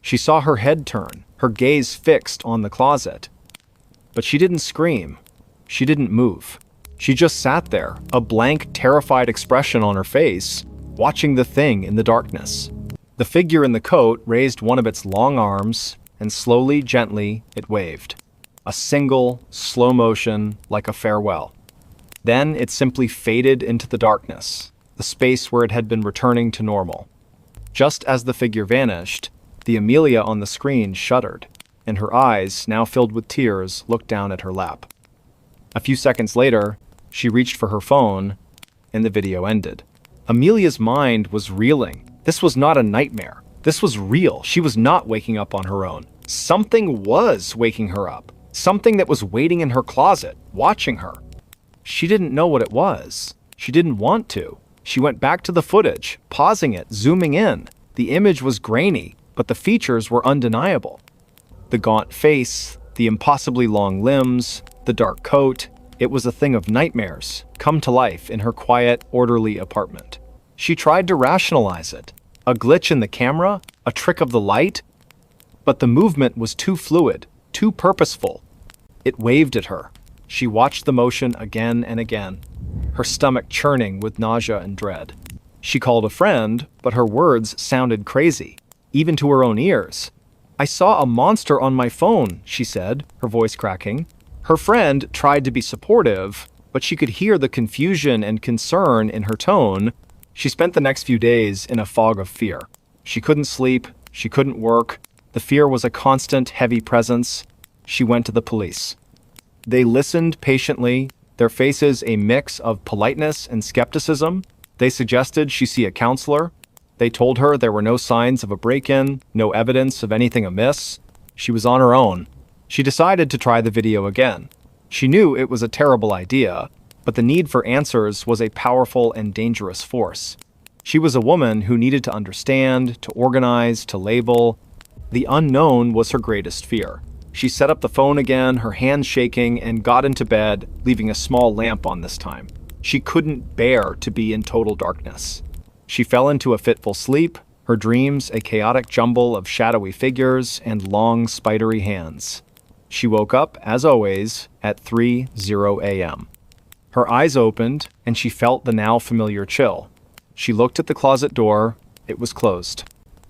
Speaker 2: She saw her head turn, her gaze fixed on the closet. But she didn't scream. She didn't move. She just sat there, a blank, terrified expression on her face, watching the thing in the darkness. The figure in the coat raised one of its long arms, and slowly, gently, it waved. A single, slow motion, like a farewell. Then it simply faded into the darkness, the space where it had been returning to normal. Just as the figure vanished, the Amelia on the screen shuddered, and her eyes, now filled with tears, looked down at her lap. A few seconds later, she reached for her phone, and the video ended. Amelia's mind was reeling. This was not a nightmare. This was real. She was not waking up on her own. Something was waking her up. Something that was waiting in her closet, watching her. She didn't know what it was. She didn't want to. She went back to the footage, pausing it, zooming in. The image was grainy, but the features were undeniable. The gaunt face, the impossibly long limbs, the dark coat. It was a thing of nightmares, come to life in her quiet, orderly apartment. She tried to rationalize it. A glitch in the camera? A trick of the light? But the movement was too fluid, too purposeful. It waved at her. She watched the motion again and again, her stomach churning with nausea and dread. She called a friend, but her words sounded crazy, even to her own ears. "I saw a monster on my phone," she said, her voice cracking. Her friend tried to be supportive, but she could hear the confusion and concern in her tone. She spent the next few days in a fog of fear. She couldn't sleep, she couldn't work. The fear was a constant, heavy presence. She went to the police. They listened patiently, their faces a mix of politeness and skepticism. They suggested she see a counselor. They told her there were no signs of a break-in, no evidence of anything amiss. She was on her own. She decided to try the video again. She knew it was a terrible idea, but the need for answers was a powerful and dangerous force. She was a woman who needed to understand, to organize, to label. The unknown was her greatest fear. She set up the phone again, her hands shaking, and got into bed, leaving a small lamp on this time. She couldn't bear to be in total darkness. She fell into a fitful sleep, her dreams a chaotic jumble of shadowy figures and long, spidery hands. She woke up, as always, at 3:00 a.m. Her eyes opened, and she felt the now familiar chill. She looked at the closet door. It was closed.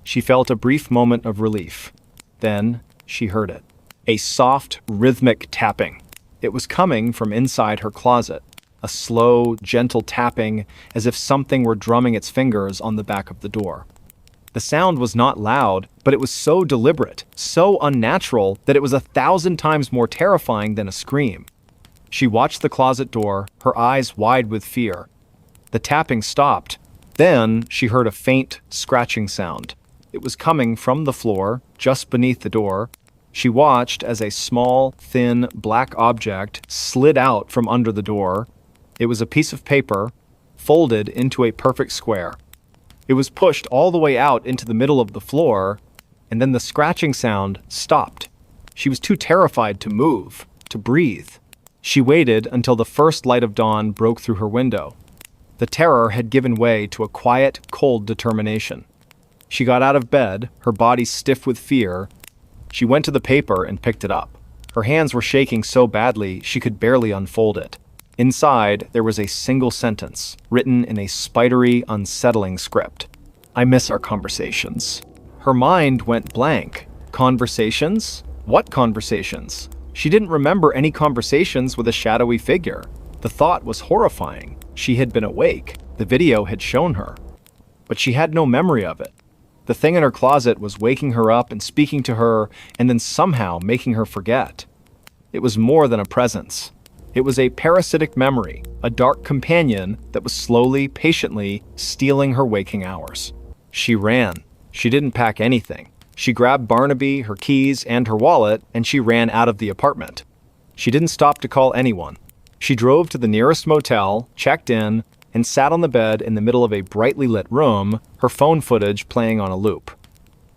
Speaker 2: She felt a brief moment of relief. Then she heard it. A soft, rhythmic tapping. It was coming from inside her closet. A slow, gentle tapping, as if something were drumming its fingers on the back of the door. The sound was not loud, but it was so deliberate, so unnatural, that it was 1,000 times more terrifying than a scream. She watched the closet door, her eyes wide with fear. The tapping stopped. Then she heard a faint, scratching sound. It was coming from the floor, just beneath the door. She watched as a small, thin, black object slid out from under the door. It was a piece of paper, folded into a perfect square. It was pushed all the way out into the middle of the floor, and then the scratching sound stopped. She was too terrified to move, to breathe. She waited until the first light of dawn broke through her window. The terror had given way to a quiet, cold determination. She got out of bed, her body stiff with fear. She went to the paper and picked it up. Her hands were shaking so badly she could barely unfold it. Inside, there was a single sentence, written in a spidery, unsettling script. "I miss our conversations." Her mind went blank. Conversations? What conversations? She didn't remember any conversations with a shadowy figure. The thought was horrifying. She had been awake. The video had shown her. But she had no memory of it. The thing in her closet was waking her up and speaking to her, and then somehow making her forget. It was more than a presence. It was a parasitic memory, a dark companion that was slowly, patiently stealing her waking hours. She ran. She didn't pack anything. She grabbed Barnaby, her keys, and her wallet, and she ran out of the apartment. She didn't stop to call anyone. She drove to the nearest motel, checked in, and sat on the bed in the middle of a brightly lit room, her phone footage playing on a loop.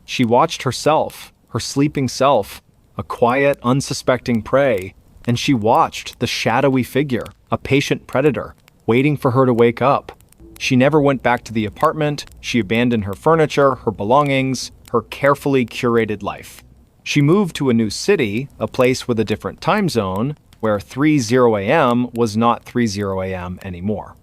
Speaker 2: She watched herself, her sleeping self, a quiet, unsuspecting prey, and she watched the shadowy figure, a patient predator, waiting for her to wake up. She never went back to the apartment. She abandoned her furniture, her belongings, her carefully curated life. She moved to a new city, a place with a different time zone, where 3:00 a.m. was not 3:00 a.m. anymore.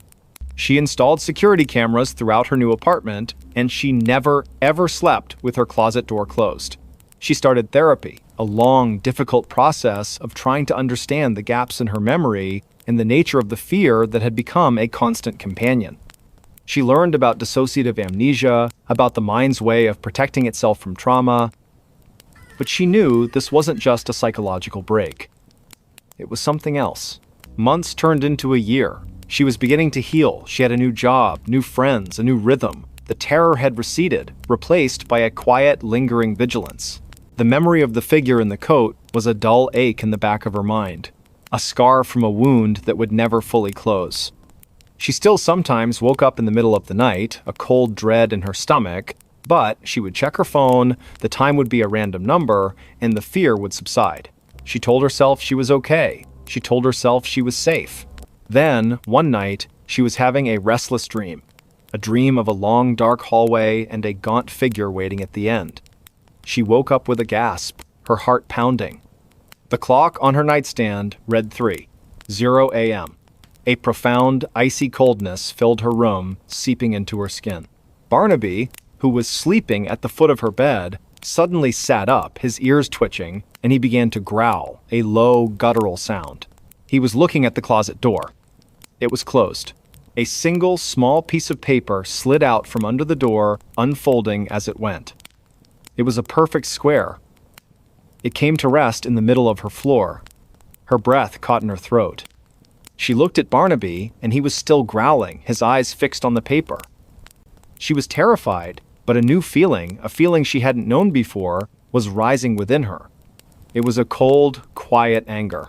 Speaker 2: She installed security cameras throughout her new apartment, and she never, ever slept with her closet door closed. She started therapy, a long, difficult process of trying to understand the gaps in her memory and the nature of the fear that had become a constant companion. She learned about dissociative amnesia, about the mind's way of protecting itself from trauma, but she knew this wasn't just a psychological break. It was something else. Months turned into a year. She was beginning to heal. She had a new job, new friends, a new rhythm. The terror had receded, replaced by a quiet, lingering vigilance. The memory of the figure in the coat was a dull ache in the back of her mind. a scar from a wound that would never fully close. She still sometimes woke up in the middle of the night, a cold dread in her stomach, but she would check her phone, the time would be a random number, and the fear would subside. She told herself she was okay. She told herself she was safe. Then, one night, she was having a restless dream. A dream of a long, dark hallway and a gaunt figure waiting at the end. She woke up with a gasp, her heart pounding. The clock on her nightstand read 3:00 a.m. A profound, icy coldness filled her room, seeping into her skin. Barnaby, who was sleeping at the foot of her bed, suddenly sat up, his ears twitching, and he began to growl, a low, guttural sound. He was looking at the closet door. It was closed. A single, small piece of paper slid out from under the door, unfolding as it went. It was a perfect square. It came to rest in the middle of her floor. Her breath caught in her throat. She looked at Barnaby, and he was still growling, his eyes fixed on the paper. She was terrified, but a new feeling, a feeling she hadn't known before, was rising within her. It was a cold, quiet anger.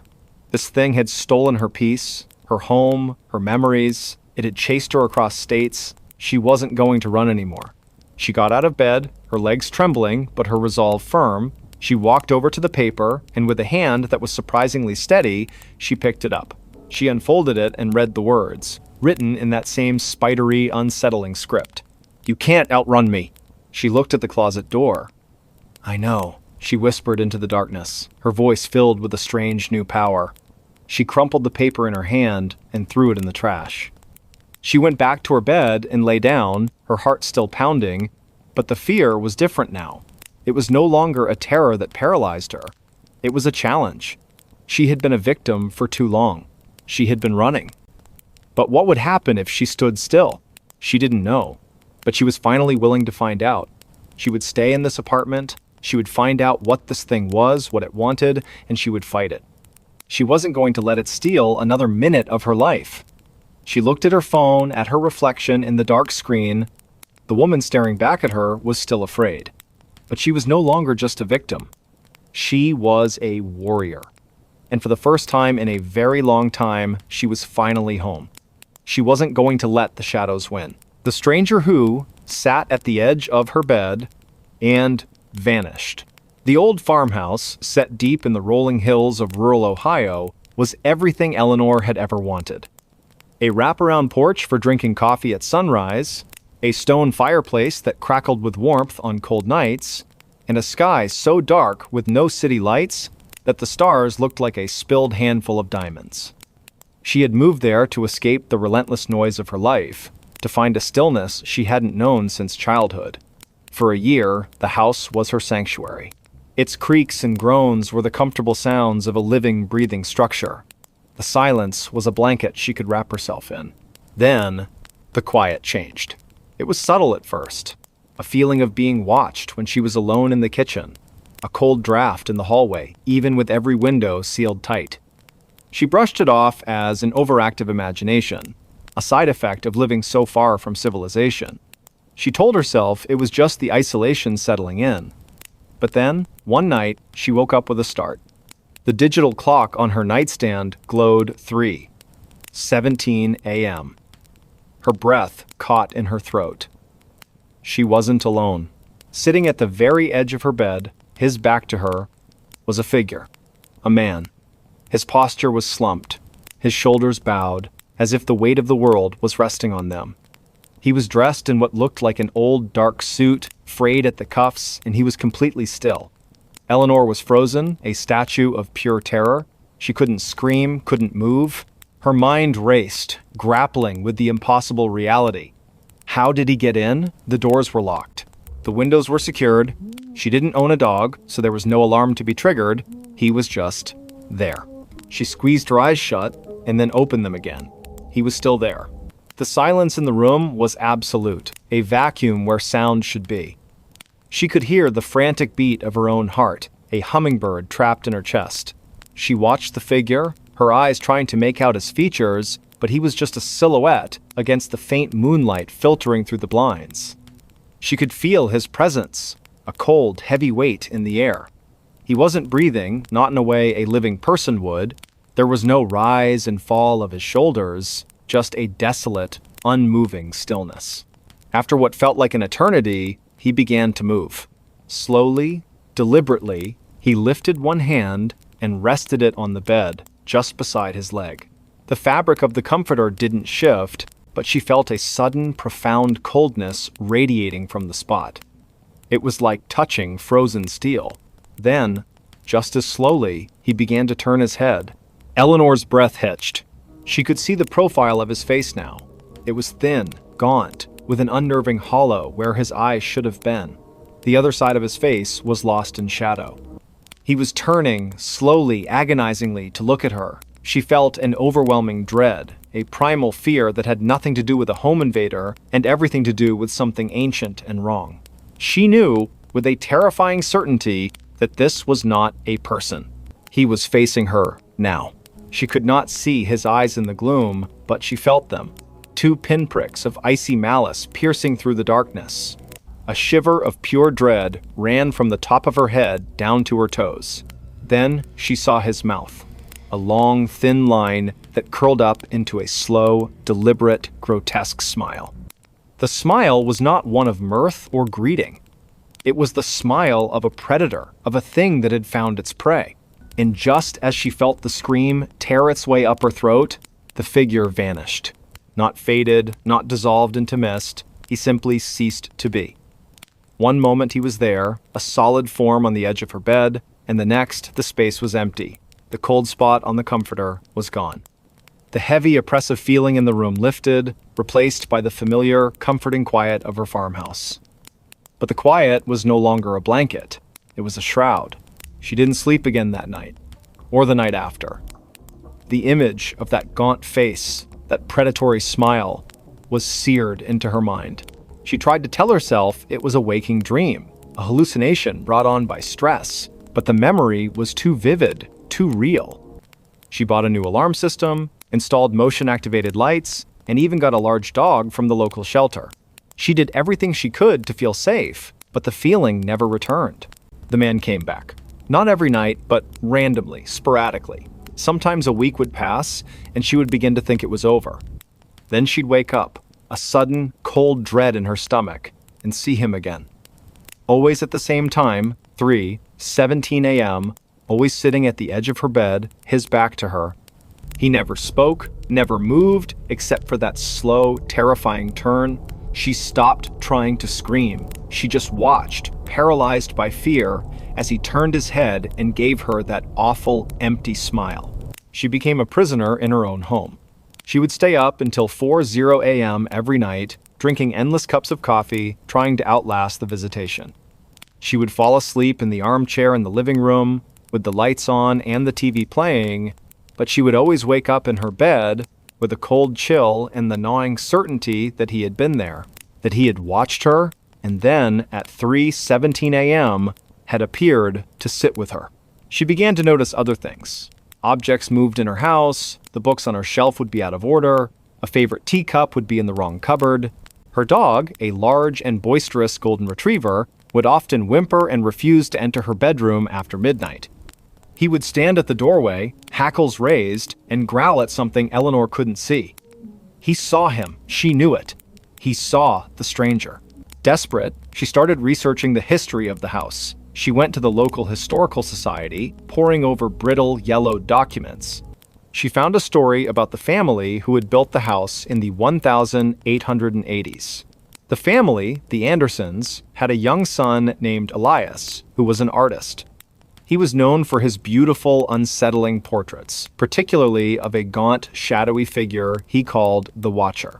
Speaker 2: This thing had stolen her peace, her home, her memories. It had chased her across states. She wasn't going to run anymore. She got out of bed, her legs trembling, but her resolve firm. She walked over to the paper, and with a hand that was surprisingly steady, she picked it up. She unfolded it and read the words, written in that same spidery, unsettling script. "You can't outrun me." She looked at the closet door. "I know," she whispered into the darkness, her voice filled with a strange new power. She crumpled the paper in her hand and threw it in the trash. She went back to her bed and lay down, her heart still pounding, but the fear was different now. It was no longer a terror that paralyzed her. It was a challenge. She had been a victim for too long. She had been running. But what would happen if she stood still? She didn't know. But she was finally willing to find out. She would stay in this apartment, she would find out what this thing was, what it wanted, and she would fight it. She wasn't going to let it steal another minute of her life. She looked at her phone, at her reflection in the dark screen. The woman staring back at her was still afraid. But she was no longer just a victim. She was a warrior. And for the first time in a very long time, she was finally home. She wasn't going to let the shadows win. The stranger who sat at the edge of her bed and vanished. The old farmhouse, set deep in the rolling hills of rural Ohio, was everything Eleanor had ever wanted. A wraparound porch for drinking coffee at sunrise, a stone fireplace that crackled with warmth on cold nights, and a sky so dark with no city lights that the stars looked like a spilled handful of diamonds. She had moved there to escape the relentless noise of her life, to find a stillness she hadn't known since childhood. For a year, the house was her sanctuary. Its creaks and groans were the comfortable sounds of a living, breathing structure. The silence was a blanket she could wrap herself in. Then, the quiet changed. It was subtle at first. A feeling of being watched when she was alone in the kitchen. A cold draft in the hallway, even with every window sealed tight. She brushed it off as an overactive imagination, a side effect of living so far from civilization. She told herself it was just the isolation settling in. But then, one night, she woke up with a start. The digital clock on her nightstand glowed 3:17 a.m. Her breath caught in her throat. She wasn't alone. Sitting at the very edge of her bed, his back to her, was a figure. A man. His posture was slumped, his shoulders bowed, as if the weight of the world was resting on them. He was dressed in what looked like an old, dark suit, frayed at the cuffs, and he was completely still. Eleanor was frozen, a statue of pure terror. She couldn't scream, couldn't move. Her mind raced, grappling with the impossible reality. How did he get in? The doors were locked. The windows were secured. She didn't own a dog, so there was no alarm to be triggered. He was just there. She squeezed her eyes shut and then opened them again. He was still there. The silence in the room was absolute, a vacuum where sound should be. She could hear the frantic beat of her own heart, a hummingbird trapped in her chest. She watched the figure, her eyes trying to make out his features, but he was just a silhouette against the faint moonlight filtering through the blinds. She could feel his presence, a cold, heavy weight in the air. He wasn't breathing, not in a way a living person would. There was no rise and fall of his shoulders, just a desolate, unmoving stillness. After what felt like an eternity, he began to move. Slowly, deliberately, he lifted one hand and rested it on the bed, just beside his leg. The fabric of the comforter didn't shift, but she felt a sudden, profound coldness radiating from the spot. It was like touching frozen steel. Then, just as slowly, he began to turn his head. Eleanor's breath hitched. She could see the profile of his face now. It was thin, gaunt, with an unnerving hollow where his eyes should have been. The other side of his face was lost in shadow. He was turning, slowly, agonizingly, to look at her. She felt an overwhelming dread, a primal fear that had nothing to do with a home invader and everything to do with something ancient and wrong. She knew, with a terrifying certainty, that this was not a person. He was facing her now. She could not see his eyes in the gloom, but she felt them. 2 pinpricks of icy malice piercing through the darkness. A shiver of pure dread ran from the top of her head down to her toes. Then she saw his mouth. A long, thin line that curled up into a slow, deliberate, grotesque smile. The smile was not one of mirth or greeting. It was the smile of a predator, of a thing that had found its prey. And just as she felt the scream tear its way up her throat, the figure vanished. Not faded, not dissolved into mist, he simply ceased to be. One moment he was there, a solid form on the edge of her bed, and the next the space was empty. The cold spot on the comforter was gone. The heavy, oppressive feeling in the room lifted, replaced by the familiar, comforting quiet of her farmhouse. But the quiet was no longer a blanket. It was a shroud. She didn't sleep again that night, or the night after. The image of that gaunt face, that predatory smile, was seared into her mind. She tried to tell herself it was a waking dream, a hallucination brought on by stress, but the memory was too vivid, too real. She bought a new alarm system, installed motion-activated lights, and even got a large dog from the local shelter. She did everything she could to feel safe, but the feeling never returned. The man came back. Not every night, but randomly, sporadically. Sometimes a week would pass, and she would begin to think it was over. Then she'd wake up, a sudden, cold dread in her stomach, and see him again. Always at the same time, 3:17 a.m., always sitting at the edge of her bed, his back to her. He never spoke, never moved, except for that slow, terrifying turn. She stopped trying to scream. She just watched, paralyzed by fear, as he turned his head and gave her that awful, empty smile. She became a prisoner in her own home. She would stay up until 4:00 a.m. every night, drinking endless cups of coffee, trying to outlast the visitation. She would fall asleep in the armchair in the living room, with the lights on and the TV playing, but she would always wake up in her bed with a cold chill and the gnawing certainty that he had been there, that he had watched her, and then, at 3:17 a.m., had appeared to sit with her. She began to notice other things. Objects moved in her house, the books on her shelf would be out of order, a favorite teacup would be in the wrong cupboard. Her dog, a large and boisterous golden retriever, would often whimper and refuse to enter her bedroom after midnight. He would stand at the doorway, hackles raised, and growl at something Eleanor couldn't see. He saw him. She knew it. He saw the stranger. Desperate, she started researching the history of the house. She went to the local historical society, poring over brittle, yellowed documents. She found a story about the family who had built the house in the 1880s. The family, the Andersons, had a young son named Elias, who was an artist. He was known for his beautiful, unsettling portraits, particularly of a gaunt, shadowy figure he called the Watcher.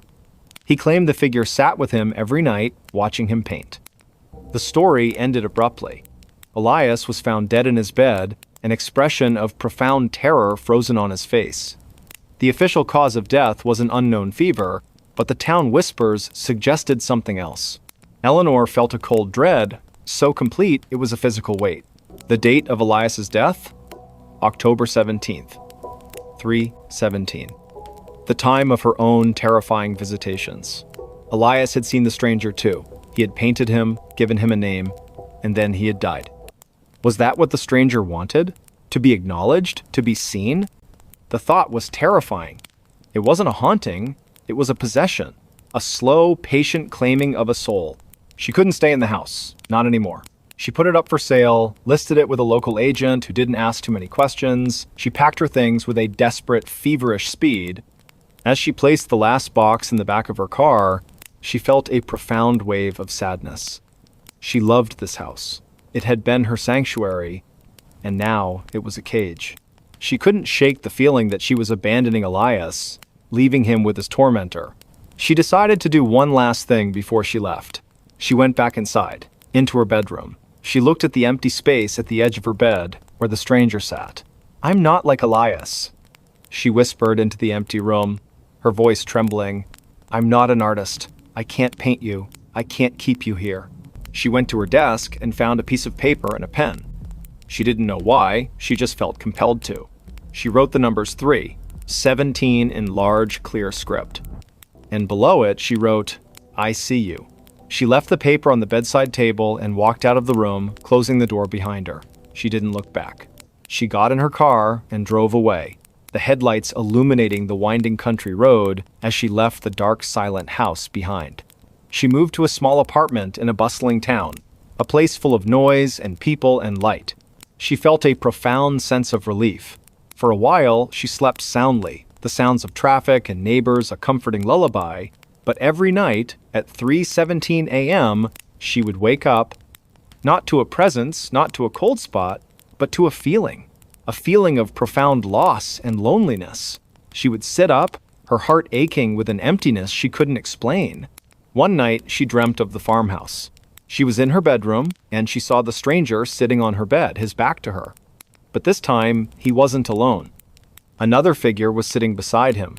Speaker 2: He claimed the figure sat with him every night, watching him paint. The story ended abruptly. Elias was found dead in his bed, an expression of profound terror frozen on his face. The official cause of death was an unknown fever, but the town whispers suggested something else. Eleanor felt a cold dread, so complete it was a physical weight. The date of Elias's death? October 17th, 3:17. The time of her own terrifying visitations. Elias had seen the stranger too. He had painted him, given him a name, and then he had died. Was that what the stranger wanted? To be acknowledged? To be seen? The thought was terrifying. It wasn't a haunting, it was a possession, a slow, patient claiming of a soul. She couldn't stay in the house, not anymore. She put it up for sale, listed it with a local agent who didn't ask too many questions. She packed her things with a desperate, feverish speed. As she placed the last box in the back of her car, she felt a profound wave of sadness. She loved this house. It had been her sanctuary, and now it was a cage. She couldn't shake the feeling that she was abandoning Elias, leaving him with his tormentor. She decided to do one last thing before she left. She went back inside, into her bedroom. She looked at the empty space at the edge of her bed, where the stranger sat. "I'm not like Elias," she whispered into the empty room, her voice trembling. "I'm not an artist. I can't paint you. I can't keep you here." She went to her desk and found a piece of paper and a pen. She didn't know why, she just felt compelled to. She wrote the numbers 3, 17 in large, clear script. And below it, she wrote, "I see you." She left the paper on the bedside table and walked out of the room, closing the door behind her. She didn't look back. She got in her car and drove away, the headlights illuminating the winding country road as she left the dark, silent house behind. She moved to a small apartment in a bustling town, a place full of noise and people and light. She felt a profound sense of relief. For a while, she slept soundly, the sounds of traffic and neighbors a comforting lullaby, but every night at 3:17 a.m., she would wake up, not to a presence, not to a cold spot, but to a feeling of profound loss and loneliness. She would sit up, her heart aching with an emptiness she couldn't explain. One night, she dreamt of the farmhouse. She was in her bedroom, and she saw the stranger sitting on her bed, his back to her. But this time, he wasn't alone. Another figure was sitting beside him,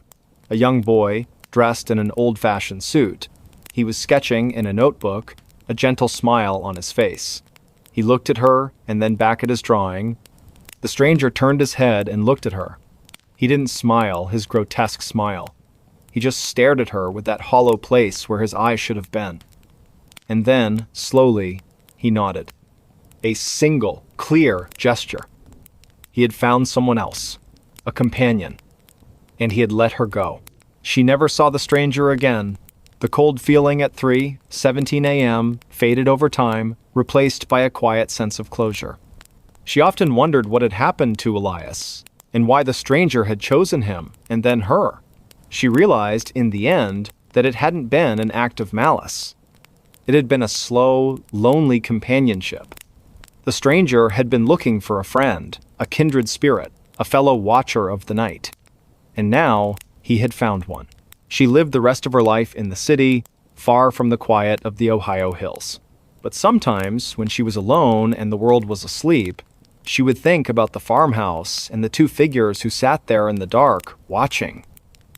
Speaker 2: a young boy, dressed in an old-fashioned suit. He was sketching in a notebook, a gentle smile on his face. He looked at her and then back at his drawing. The stranger turned his head and looked at her. He didn't smile, his grotesque smile. He just stared at her with that hollow place where his eyes should have been. And then, slowly, he nodded. A single, clear gesture. He had found someone else, a companion, and he had let her go. She never saw the stranger again. The cold feeling at 3:17 a.m. faded over time, replaced by a quiet sense of closure. She often wondered what had happened to Elias, and why the stranger had chosen him, and then her. She realized, in the end, that it hadn't been an act of malice. It had been a slow, lonely companionship. The stranger had been looking for a friend, a kindred spirit, a fellow watcher of the night. And now, he had found one. She lived the rest of her life in the city, far from the quiet of the Ohio hills. But sometimes, when she was alone and the world was asleep, she would think about the farmhouse and the two figures who sat there in the dark, watching.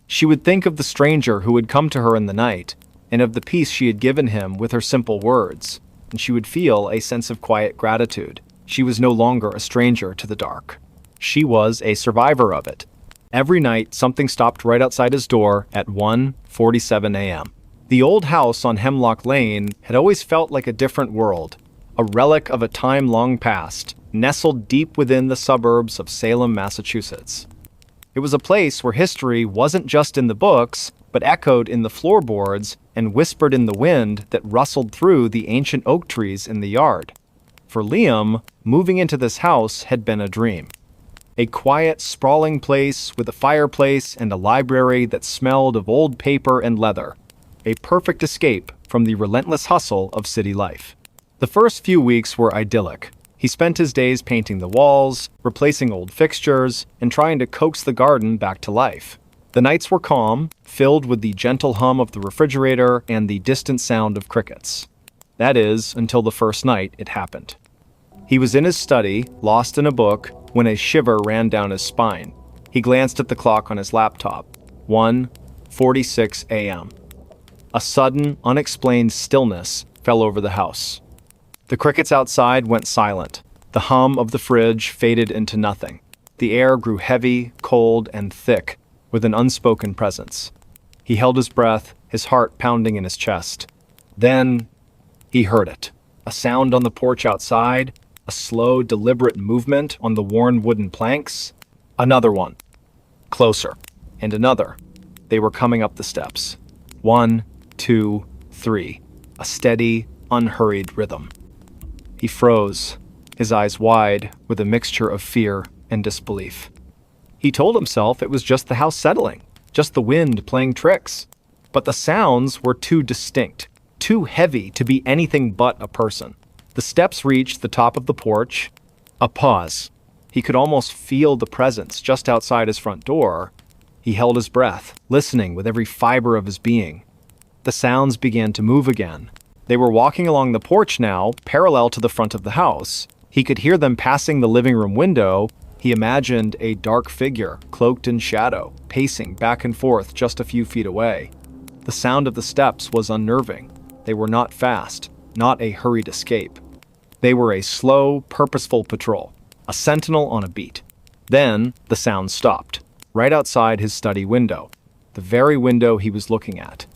Speaker 2: She would think of the stranger who had come to her in the night, and of the peace she had given him with her simple words, and she would feel a sense of quiet gratitude. She was no longer a stranger to the dark. She was a survivor of it. Every night, something stopped right outside his door at 1:47 a.m. The old house on Hemlock Lane had always felt like a different world, a relic of a time long past, nestled deep within the suburbs of Salem, Massachusetts. It was a place where history wasn't just in the books, but echoed in the floorboards and whispered in the wind that rustled through the ancient oak trees in the yard. For Liam, moving into this house had been a dream. A quiet, sprawling place with a fireplace and a library that smelled of old paper and leather. A perfect escape from the relentless hustle of city life. The first few weeks were idyllic. He spent his days painting the walls, replacing old fixtures, and trying to coax the garden back to life. The nights were calm, filled with the gentle hum of the refrigerator and the distant sound of crickets. That is, until the first night it happened. He was in his study, lost in a book, when a shiver ran down his spine. He glanced at the clock on his laptop. 1:46 a.m. A sudden, unexplained stillness fell over the house. The crickets outside went silent. The hum of the fridge faded into nothing. The air grew heavy, cold, and thick, with an unspoken presence. He held his breath, his heart pounding in his chest. Then, he heard it. A sound on the porch outside, a slow, deliberate movement on the worn wooden planks. Another one. Closer. And another. They were coming up the steps. 1, 2, 3. A steady, unhurried rhythm. He froze, his eyes wide with a mixture of fear and disbelief. He told himself it was just the house settling, just the wind playing tricks. But the sounds were too distinct, too heavy to be anything but a person. The steps reached the top of the porch. A pause. He could almost feel the presence just outside his front door. He held his breath, listening with every fiber of his being. The sounds began to move again. They were walking along the porch now, parallel to the front of the house. He could hear them passing the living room window. He imagined a dark figure, cloaked in shadow, pacing back and forth just a few feet away. The sound of the steps was unnerving. They were not fast, not a hurried escape. They were a slow, purposeful patrol, a sentinel on a beat. Then the sound stopped, right outside his study window, the very window he was looking at.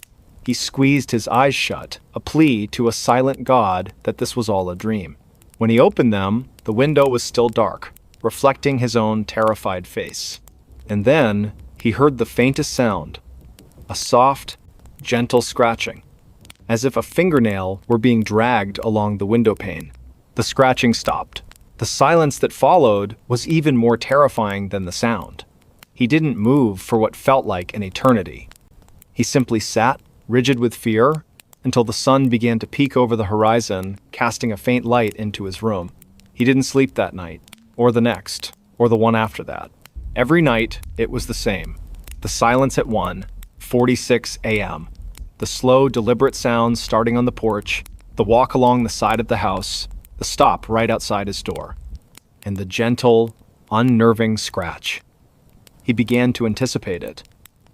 Speaker 2: He squeezed his eyes shut, a plea to a silent God that this was all a dream. When he opened them, the window was still dark, reflecting his own terrified face. And then he heard the faintest sound, a soft, gentle scratching, as if a fingernail were being dragged along the window pane. The scratching stopped. The silence that followed was even more terrifying than the sound. He didn't move for what felt like an eternity. He simply sat, rigid with fear, until the sun began to peek over the horizon, casting a faint light into his room. He didn't sleep that night, or the next, or the one after that. Every night, it was the same. The silence at 1:46 a.m. The slow, deliberate sounds starting on the porch, the walk along the side of the house, the stop right outside his door, and the gentle, unnerving scratch. He began to anticipate it,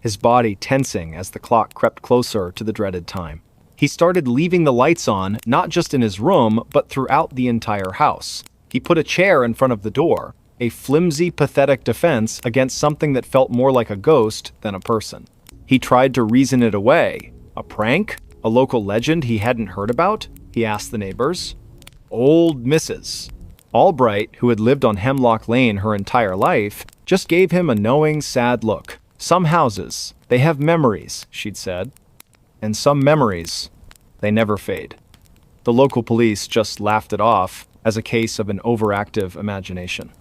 Speaker 2: his body tensing as the clock crept closer to the dreaded time. He started leaving the lights on, not just in his room, but throughout the entire house. He put a chair in front of the door, a flimsy, pathetic defense against something that felt more like a ghost than a person. He tried to reason it away. A prank? A local legend he hadn't heard about? He asked the neighbors. Old Mrs. Albright, who had lived on Hemlock Lane her entire life, just gave him a knowing, sad look. Some houses, they have memories, she'd said. And some memories, they never fade. The local police just laughed it off as a case of an overactive imagination.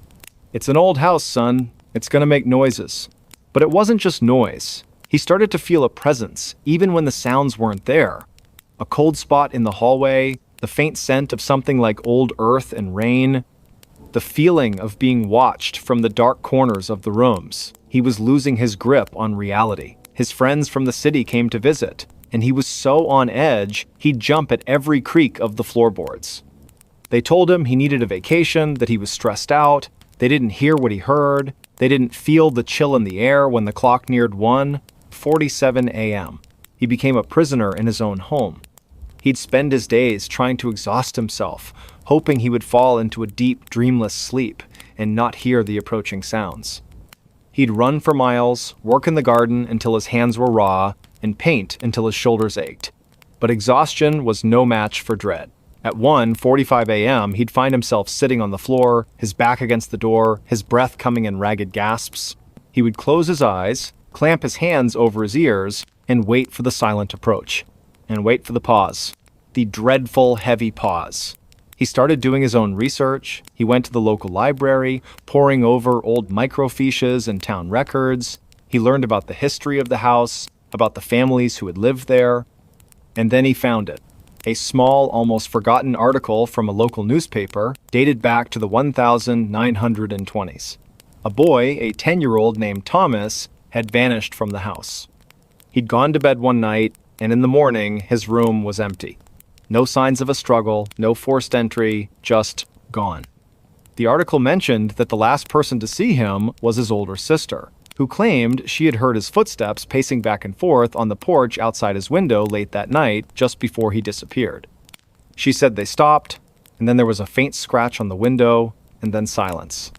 Speaker 2: It's an old house, son. It's gonna make noises. But it wasn't just noise. He started to feel a presence, even when the sounds weren't there. A cold spot in the hallway, the faint scent of something like old earth and rain, the feeling of being watched from the dark corners of the rooms. He was losing his grip on reality. His friends from the city came to visit, and he was so on edge, he'd jump at every creak of the floorboards. They told him he needed a vacation, that he was stressed out. They didn't hear what he heard. They didn't feel the chill in the air when the clock neared 1:47 a.m. He became a prisoner in his own home. He'd spend his days trying to exhaust himself, hoping he would fall into a deep, dreamless sleep and not hear the approaching sounds. He'd run for miles, work in the garden until his hands were raw, and paint until his shoulders ached. But exhaustion was no match for dread. At 1:45 a.m., he'd find himself sitting on the floor, his back against the door, his breath coming in ragged gasps. He would close his eyes, clamp his hands over his ears, and wait for the silent approach. And wait for the pause. The dreadful, heavy pause. He started doing his own research. He went to the local library, poring over old microfiches and town records. He learned about the history of the house, about the families who had lived there. And then he found it. A small, almost forgotten article from a local newspaper dated back to the 1920s. A boy, a 10-year-old named Thomas, had vanished from the house. He'd gone to bed one night, and in the morning, his room was empty. No signs of a struggle, no forced entry, just gone. The article mentioned that the last person to see him was his older sister, who claimed she had heard his footsteps pacing back and forth on the porch outside his window late that night, just before he disappeared. She said they stopped, and then there was a faint scratch on the window, and then silence.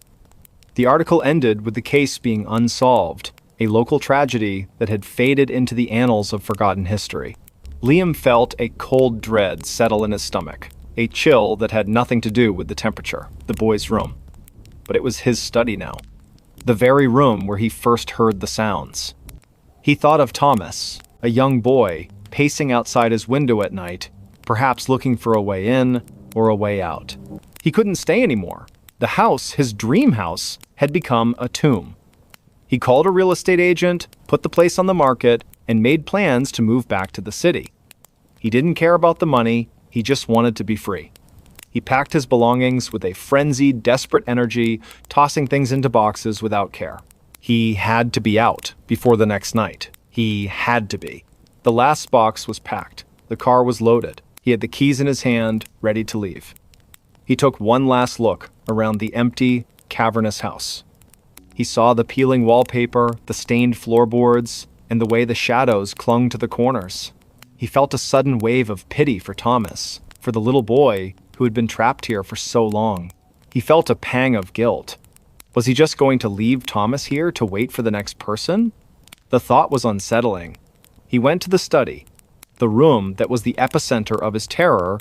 Speaker 2: The article ended with the case being unsolved, a local tragedy that had faded into the annals of forgotten history. Liam felt a cold dread settle in his stomach, a chill that had nothing to do with the temperature, the boy's room. But it was his study now. the very room where he first heard the sounds. He thought of Thomas, a young boy, pacing outside his window at night, perhaps looking for a way in or a way out. He couldn't stay anymore. The house, his dream house, had become a tomb. He called a real estate agent, put the place on the market, and made plans to move back to the city. He didn't care about the money, he just wanted to be free. He packed his belongings with a frenzied, desperate energy, tossing things into boxes without care. He had to be out before the next night. He had to be. The last box was packed. The car was loaded. He had the keys in his hand, ready to leave. He took one last look around the empty, cavernous house. He saw the peeling wallpaper, the stained floorboards, and the way the shadows clung to the corners. He felt a sudden wave of pity for Thomas, for the little boy who had been trapped here for so long. He felt a pang of guilt. Was he just going to leave Thomas here to wait for the next person? The thought was unsettling. He went to the study, the room that was the epicenter of his terror.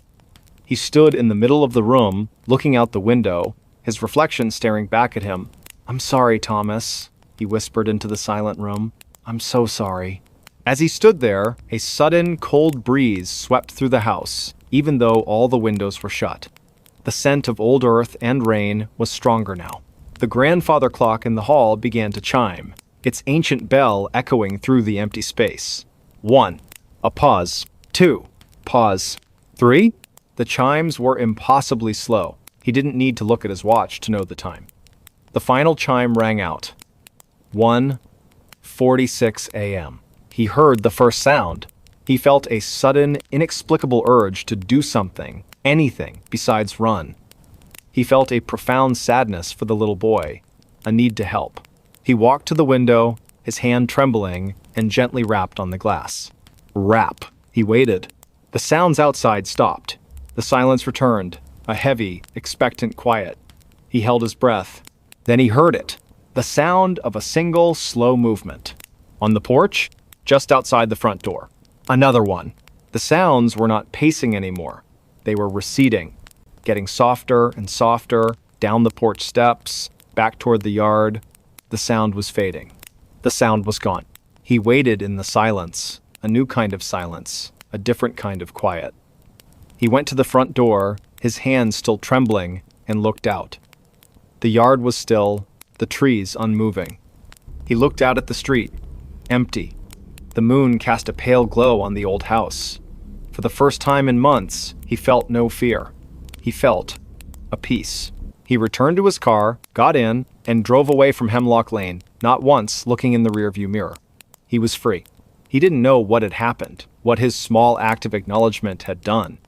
Speaker 2: He stood in the middle of the room, looking out the window, his reflection staring back at him. "I'm sorry, Thomas," he whispered into the silent room. "I'm so sorry." As he stood there, a sudden, cold breeze swept through the house, even though all the windows were shut. The scent of old earth and rain was stronger now. The grandfather clock in the hall began to chime, its ancient bell echoing through the empty space. 1. A pause. 2. Pause. 3. The chimes were impossibly slow. He didn't need to look at his watch to know the time. The final chime rang out. 1:46 a.m. He heard the first sound. He felt a sudden, inexplicable urge to do something, anything, besides run. He felt a profound sadness for the little boy, a need to help. He walked to the window, his hand trembling, and gently rapped on the glass. Rap. He waited. The sounds outside stopped. The silence returned, a heavy, expectant quiet. He held his breath. Then he heard it, the sound of a single, slow movement. On the porch, just outside the front door. Another one. The sounds were not pacing anymore. They were receding, getting softer and softer, down the porch steps, back toward the yard. The sound was fading. The sound was gone. He waited in the silence, a new kind of silence, a different kind of quiet. He went to the front door, his hands still trembling, and looked out. The yard was still, the trees unmoving. He looked out at the street, empty. The moon cast a pale glow on the old house. For the first time in months, he felt no fear. He felt a peace. He returned to his car, got in, and drove away from Hemlock Lane, not once looking in the rearview mirror. He was free. He didn't know what had happened, what his small act of acknowledgement had done.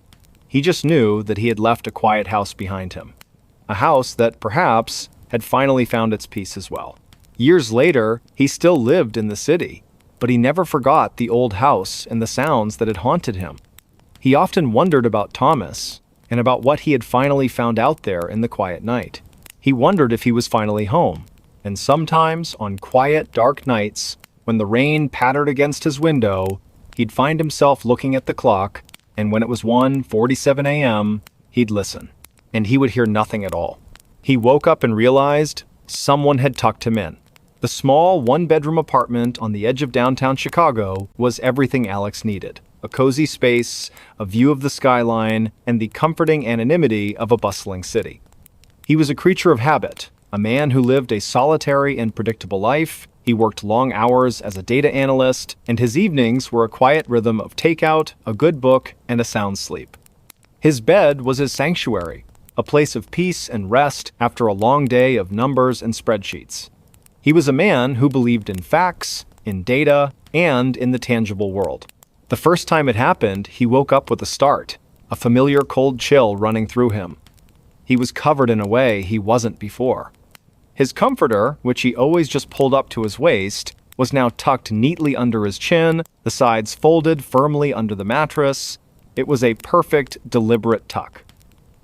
Speaker 2: He just knew that he had left a quiet house behind him. A house that, perhaps, had finally found its peace as well. Years later, he still lived in the city, but he never forgot the old house and the sounds that had haunted him. He often wondered about Thomas and about what he had finally found out there in the quiet night. He wondered if he was finally home, and sometimes on quiet, dark nights, when the rain pattered against his window, he'd find himself looking at the clock, and when it was 1:47 a.m., he'd listen, and he would hear nothing at all. He woke up and realized someone had tucked him in. The small, one-bedroom apartment on the edge of downtown Chicago was everything Alex needed. A cozy space, a view of the skyline, and the comforting anonymity of a bustling city. He was a creature of habit, a man who lived a solitary and predictable life. He worked long hours as a data analyst, and his evenings were a quiet rhythm of takeout, a good book, and a sound sleep. His bed was his sanctuary, a place of peace and rest after a long day of numbers and spreadsheets. He was a man who believed in facts, in data, and in the tangible world. The first time it happened, he woke up with a start, a familiar cold chill running through him. He was covered in a way he wasn't before. His comforter, which he always just pulled up to his waist, was now tucked neatly under his chin, the sides folded firmly under the mattress. It was a perfect, deliberate tuck.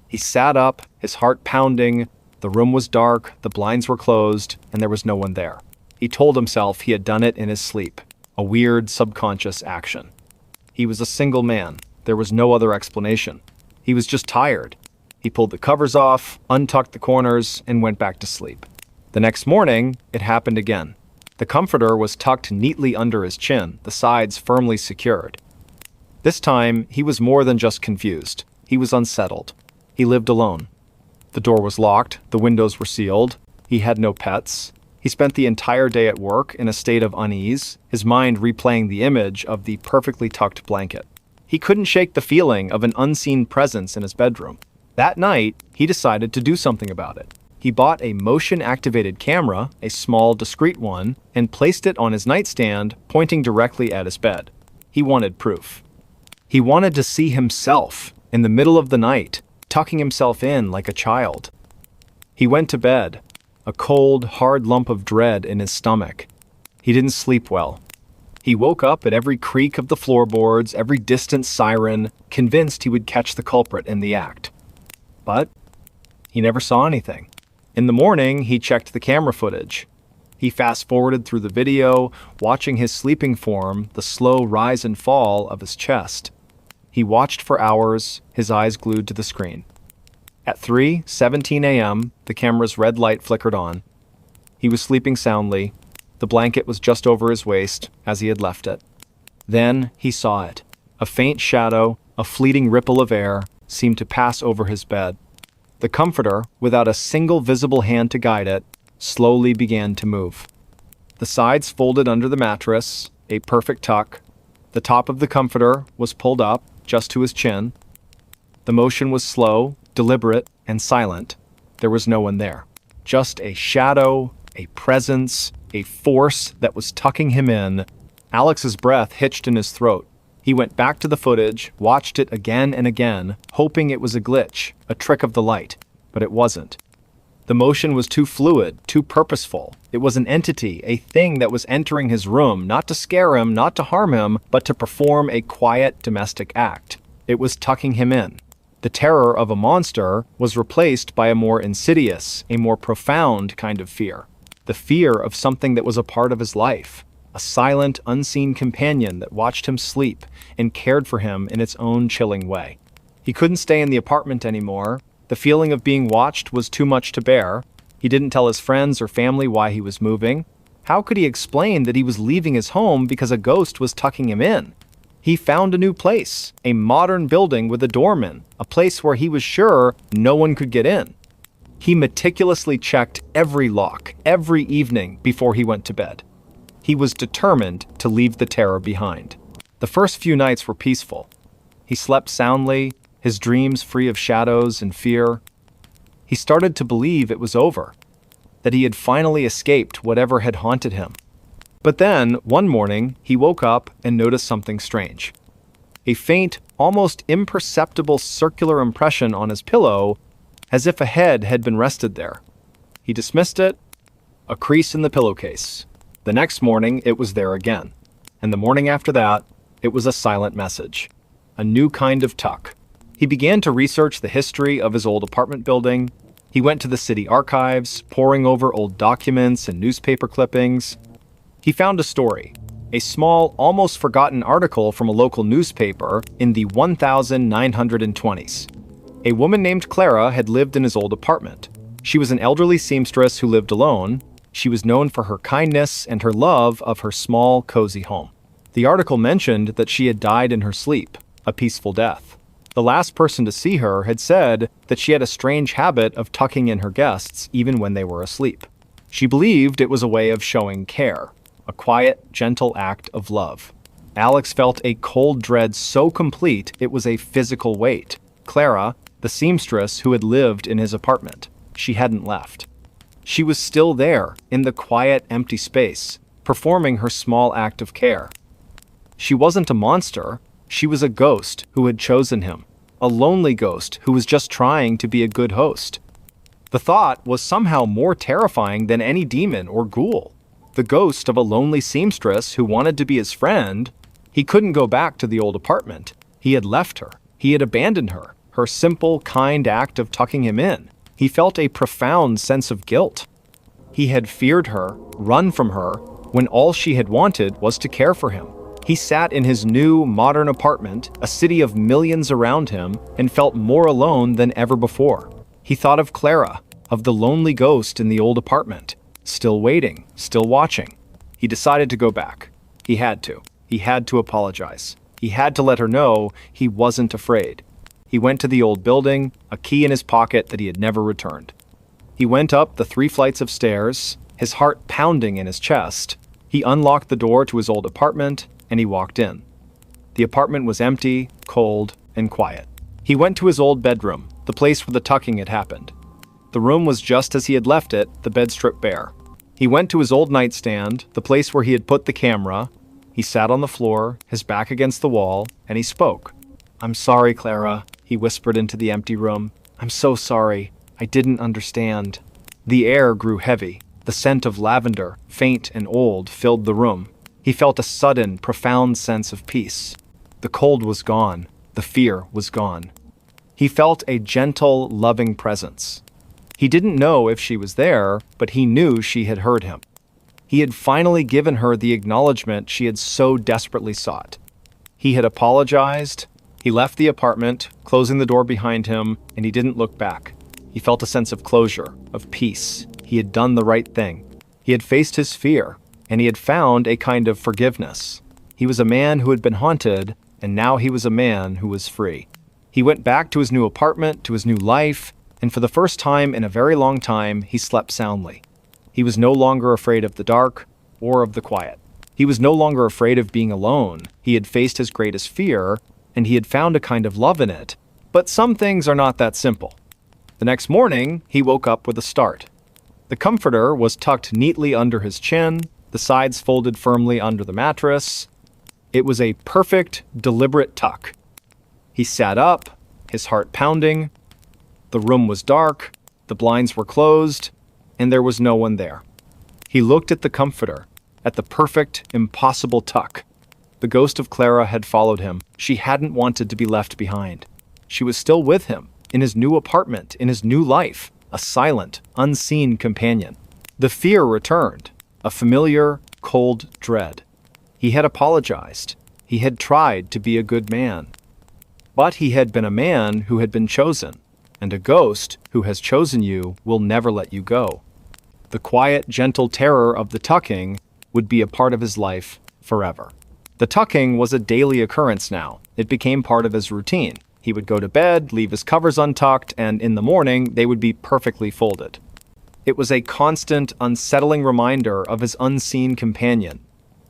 Speaker 2: He sat up, his heart pounding. The room was dark, the blinds were closed, and there was no one there. He told himself he had done it in his sleep, a weird, subconscious action. He was a single man. There was no other explanation. He was just tired. He pulled the covers off, untucked the corners, and went back to sleep. The next morning, it happened again. The comforter was tucked neatly under his chin, the sides firmly secured. This time, he was more than just confused. He was unsettled. He lived alone. The door was locked, the windows were sealed. He had no pets. He spent the entire day at work in a state of unease, his mind replaying the image of the perfectly tucked blanket. He couldn't shake the feeling of an unseen presence in his bedroom. That night, he decided to do something about it. He bought a motion-activated camera, a small, discreet one, and placed it on his nightstand, pointing directly at his bed. He wanted proof. He wanted to see himself, in the middle of the night, tucking himself in like a child. He went to bed, a cold, hard lump of dread in his stomach. He didn't sleep well. He woke up at every creak of the floorboards, every distant siren, convinced he would catch the culprit in the act. But he never saw anything. In the morning, he checked the camera footage. He fast-forwarded through the video, watching his sleeping form, the slow rise and fall of his chest. He watched for hours, his eyes glued to the screen. At 3:17 a.m., the camera's red light flickered on. He was sleeping soundly. The blanket was just over his waist, as he had left it. Then he saw it. A faint shadow, a fleeting ripple of air, seemed to pass over his bed. The comforter, without a single visible hand to guide it, slowly began to move. The sides folded under the mattress, a perfect tuck. The top of the comforter was pulled up, just to his chin. The motion was slow, deliberate, and silent. There was no one there. Just a shadow, a presence, a force that was tucking him in. Alex's breath hitched in his throat. He went back to the footage, watched it again and again, hoping it was a glitch, a trick of the light. But it wasn't. The motion was too fluid, too purposeful. It was an entity, a thing that was entering his room, not to scare him, not to harm him, but to perform a quiet domestic act. It was tucking him in. The terror of a monster was replaced by a more insidious, a more profound kind of fear. The fear of something that was a part of his life. A silent, unseen companion that watched him sleep and cared for him in its own chilling way. He couldn't stay in the apartment anymore. The feeling of being watched was too much to bear. He didn't tell his friends or family why he was moving. How could he explain that he was leaving his home because a ghost was tucking him in? He found a new place, a modern building with a doorman, a place where he was sure no one could get in. He meticulously checked every lock, every evening before he went to bed. He was determined to leave the terror behind. The first few nights were peaceful. He slept soundly, his dreams free of shadows and fear. He started to believe it was over, that he had finally escaped whatever had haunted him. But then, one morning, he woke up and noticed something strange. A faint, almost imperceptible circular impression on his pillow, as if a head had been rested there. He dismissed it, a crease in the pillowcase. The next morning, it was there again. And the morning after that, it was a silent message. A new kind of tuck. He began to research the history of his old apartment building. He went to the city archives, poring over old documents and newspaper clippings. He found a story, a small, almost forgotten article from a local newspaper in the 1920s. A woman named Clara had lived in his old apartment. She was an elderly seamstress who lived alone. She was known for her kindness and her love of her small, cozy home. The article mentioned that she had died in her sleep, a peaceful death. The last person to see her had said that she had a strange habit of tucking in her guests even when they were asleep. She believed it was a way of showing care, a quiet, gentle act of love. Alex felt a cold dread so complete it was a physical weight. Clara, the seamstress who had lived in his apartment, she hadn't left. She was still there, in the quiet, empty space, performing her small act of care. She wasn't a monster. She was a ghost who had chosen him, a lonely ghost who was just trying to be a good host. The thought was somehow more terrifying than any demon or ghoul. The ghost of a lonely seamstress who wanted to be his friend. He couldn't go back to the old apartment. He had left her. He had abandoned her. Her simple, kind act of tucking him in. He felt a profound sense of guilt. He had feared her, run from her, when all she had wanted was to care for him. He sat in his new, modern apartment, a city of millions around him, and felt more alone than ever before. He thought of Clara, of the lonely ghost in the old apartment. still waiting, still watching. He decided to go back. He had to. He had to apologize. He had to let her know he wasn't afraid. He went to the old building, a key in his pocket that he had never returned. He went up the 3 flights of stairs, his heart pounding in his chest. He unlocked the door to his old apartment, and he walked in. The apartment was empty, cold, and quiet. He went to his old bedroom, the place where the tucking had happened. The room was just as he had left it, the bed stripped bare. He went to his old nightstand, the place where he had put the camera. He sat on the floor, his back against the wall, and he spoke. "I'm sorry, Clara," he whispered into the empty room. "I'm so sorry. I didn't understand." The air grew heavy. The scent of lavender, faint and old, filled the room. He felt a sudden, profound sense of peace. The cold was gone. The fear was gone. He felt a gentle, loving presence. He didn't know if she was there, but he knew she had heard him. He had finally given her the acknowledgement she had so desperately sought. He had apologized. He left the apartment, closing the door behind him, and he didn't look back. He felt a sense of closure, of peace. He had done the right thing. He had faced his fear, and he had found a kind of forgiveness. He was a man who had been haunted, and now he was a man who was free. He went back to his new apartment, to his new life, and for the first time in a very long time, he slept soundly. He was no longer afraid of the dark or of the quiet. He was no longer afraid of being alone. He had faced his greatest fear, and he had found a kind of love in it. But some things are not that simple. The next morning, he woke up with a start. The comforter was tucked neatly under his chin, the sides folded firmly under the mattress. It was a perfect, deliberate tuck. He sat up, his heart pounding. The room was dark, the blinds were closed, and there was no one there. He looked at the comforter, at the perfect, impossible tuck. The ghost of Clara had followed him. She hadn't wanted to be left behind. She was still with him, in his new apartment, in his new life, a silent, unseen companion. The fear returned, a familiar, cold dread. He had apologized. He had tried to be a good man. But he had been a man who had been chosen, and a ghost who has chosen you will never let you go. The quiet, gentle terror of the tucking would be a part of his life forever. The tucking was a daily occurrence now. It became part of his routine. He would go to bed, leave his covers untucked, and in the morning they would be perfectly folded. It was a constant, unsettling reminder of his unseen companion.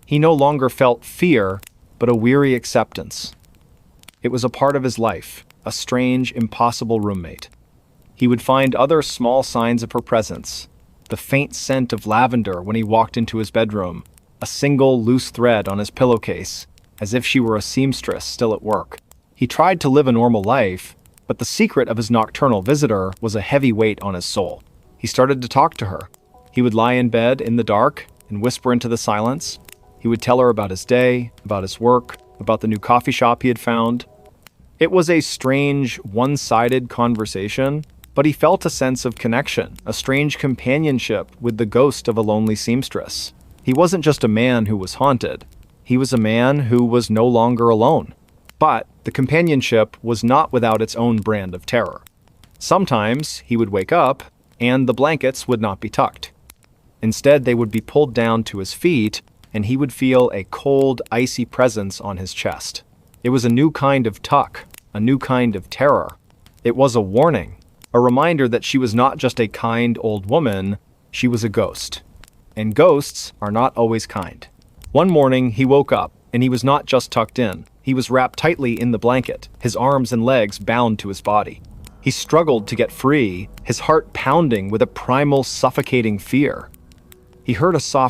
Speaker 2: He no longer felt fear, but a weary acceptance. It was a part of his life, a strange, impossible roommate. He would find other small signs of her presence. The faint scent of lavender when he walked into his bedroom, a single loose thread on his pillowcase, as if she were a seamstress still at work. He tried to live a normal life, but the secret of his nocturnal visitor was a heavy weight on his soul. He started to talk to her. He would lie in bed in the dark and whisper into the silence. He would tell her about his day, about his work, about the new coffee shop he had found. It was a strange, one-sided conversation, but he felt a sense of connection, a strange companionship with the ghost of a lonely seamstress. He wasn't just a man who was haunted. He was a man who was no longer alone. But the companionship was not without its own brand of terror. Sometimes he would wake up, and the blankets would not be tucked. Instead, they would be pulled down to his feet, and he would feel a cold, icy presence on his chest. It was a new kind of tuck, a new kind of terror. It was a warning, a reminder that she was not just a kind old woman, she was a ghost. And ghosts are not always kind. One morning, he woke up, and he was not just tucked in. He was wrapped tightly in the blanket, his arms and legs bound to his body. He struggled to get free, his heart pounding with a primal, suffocating fear. He heard a soft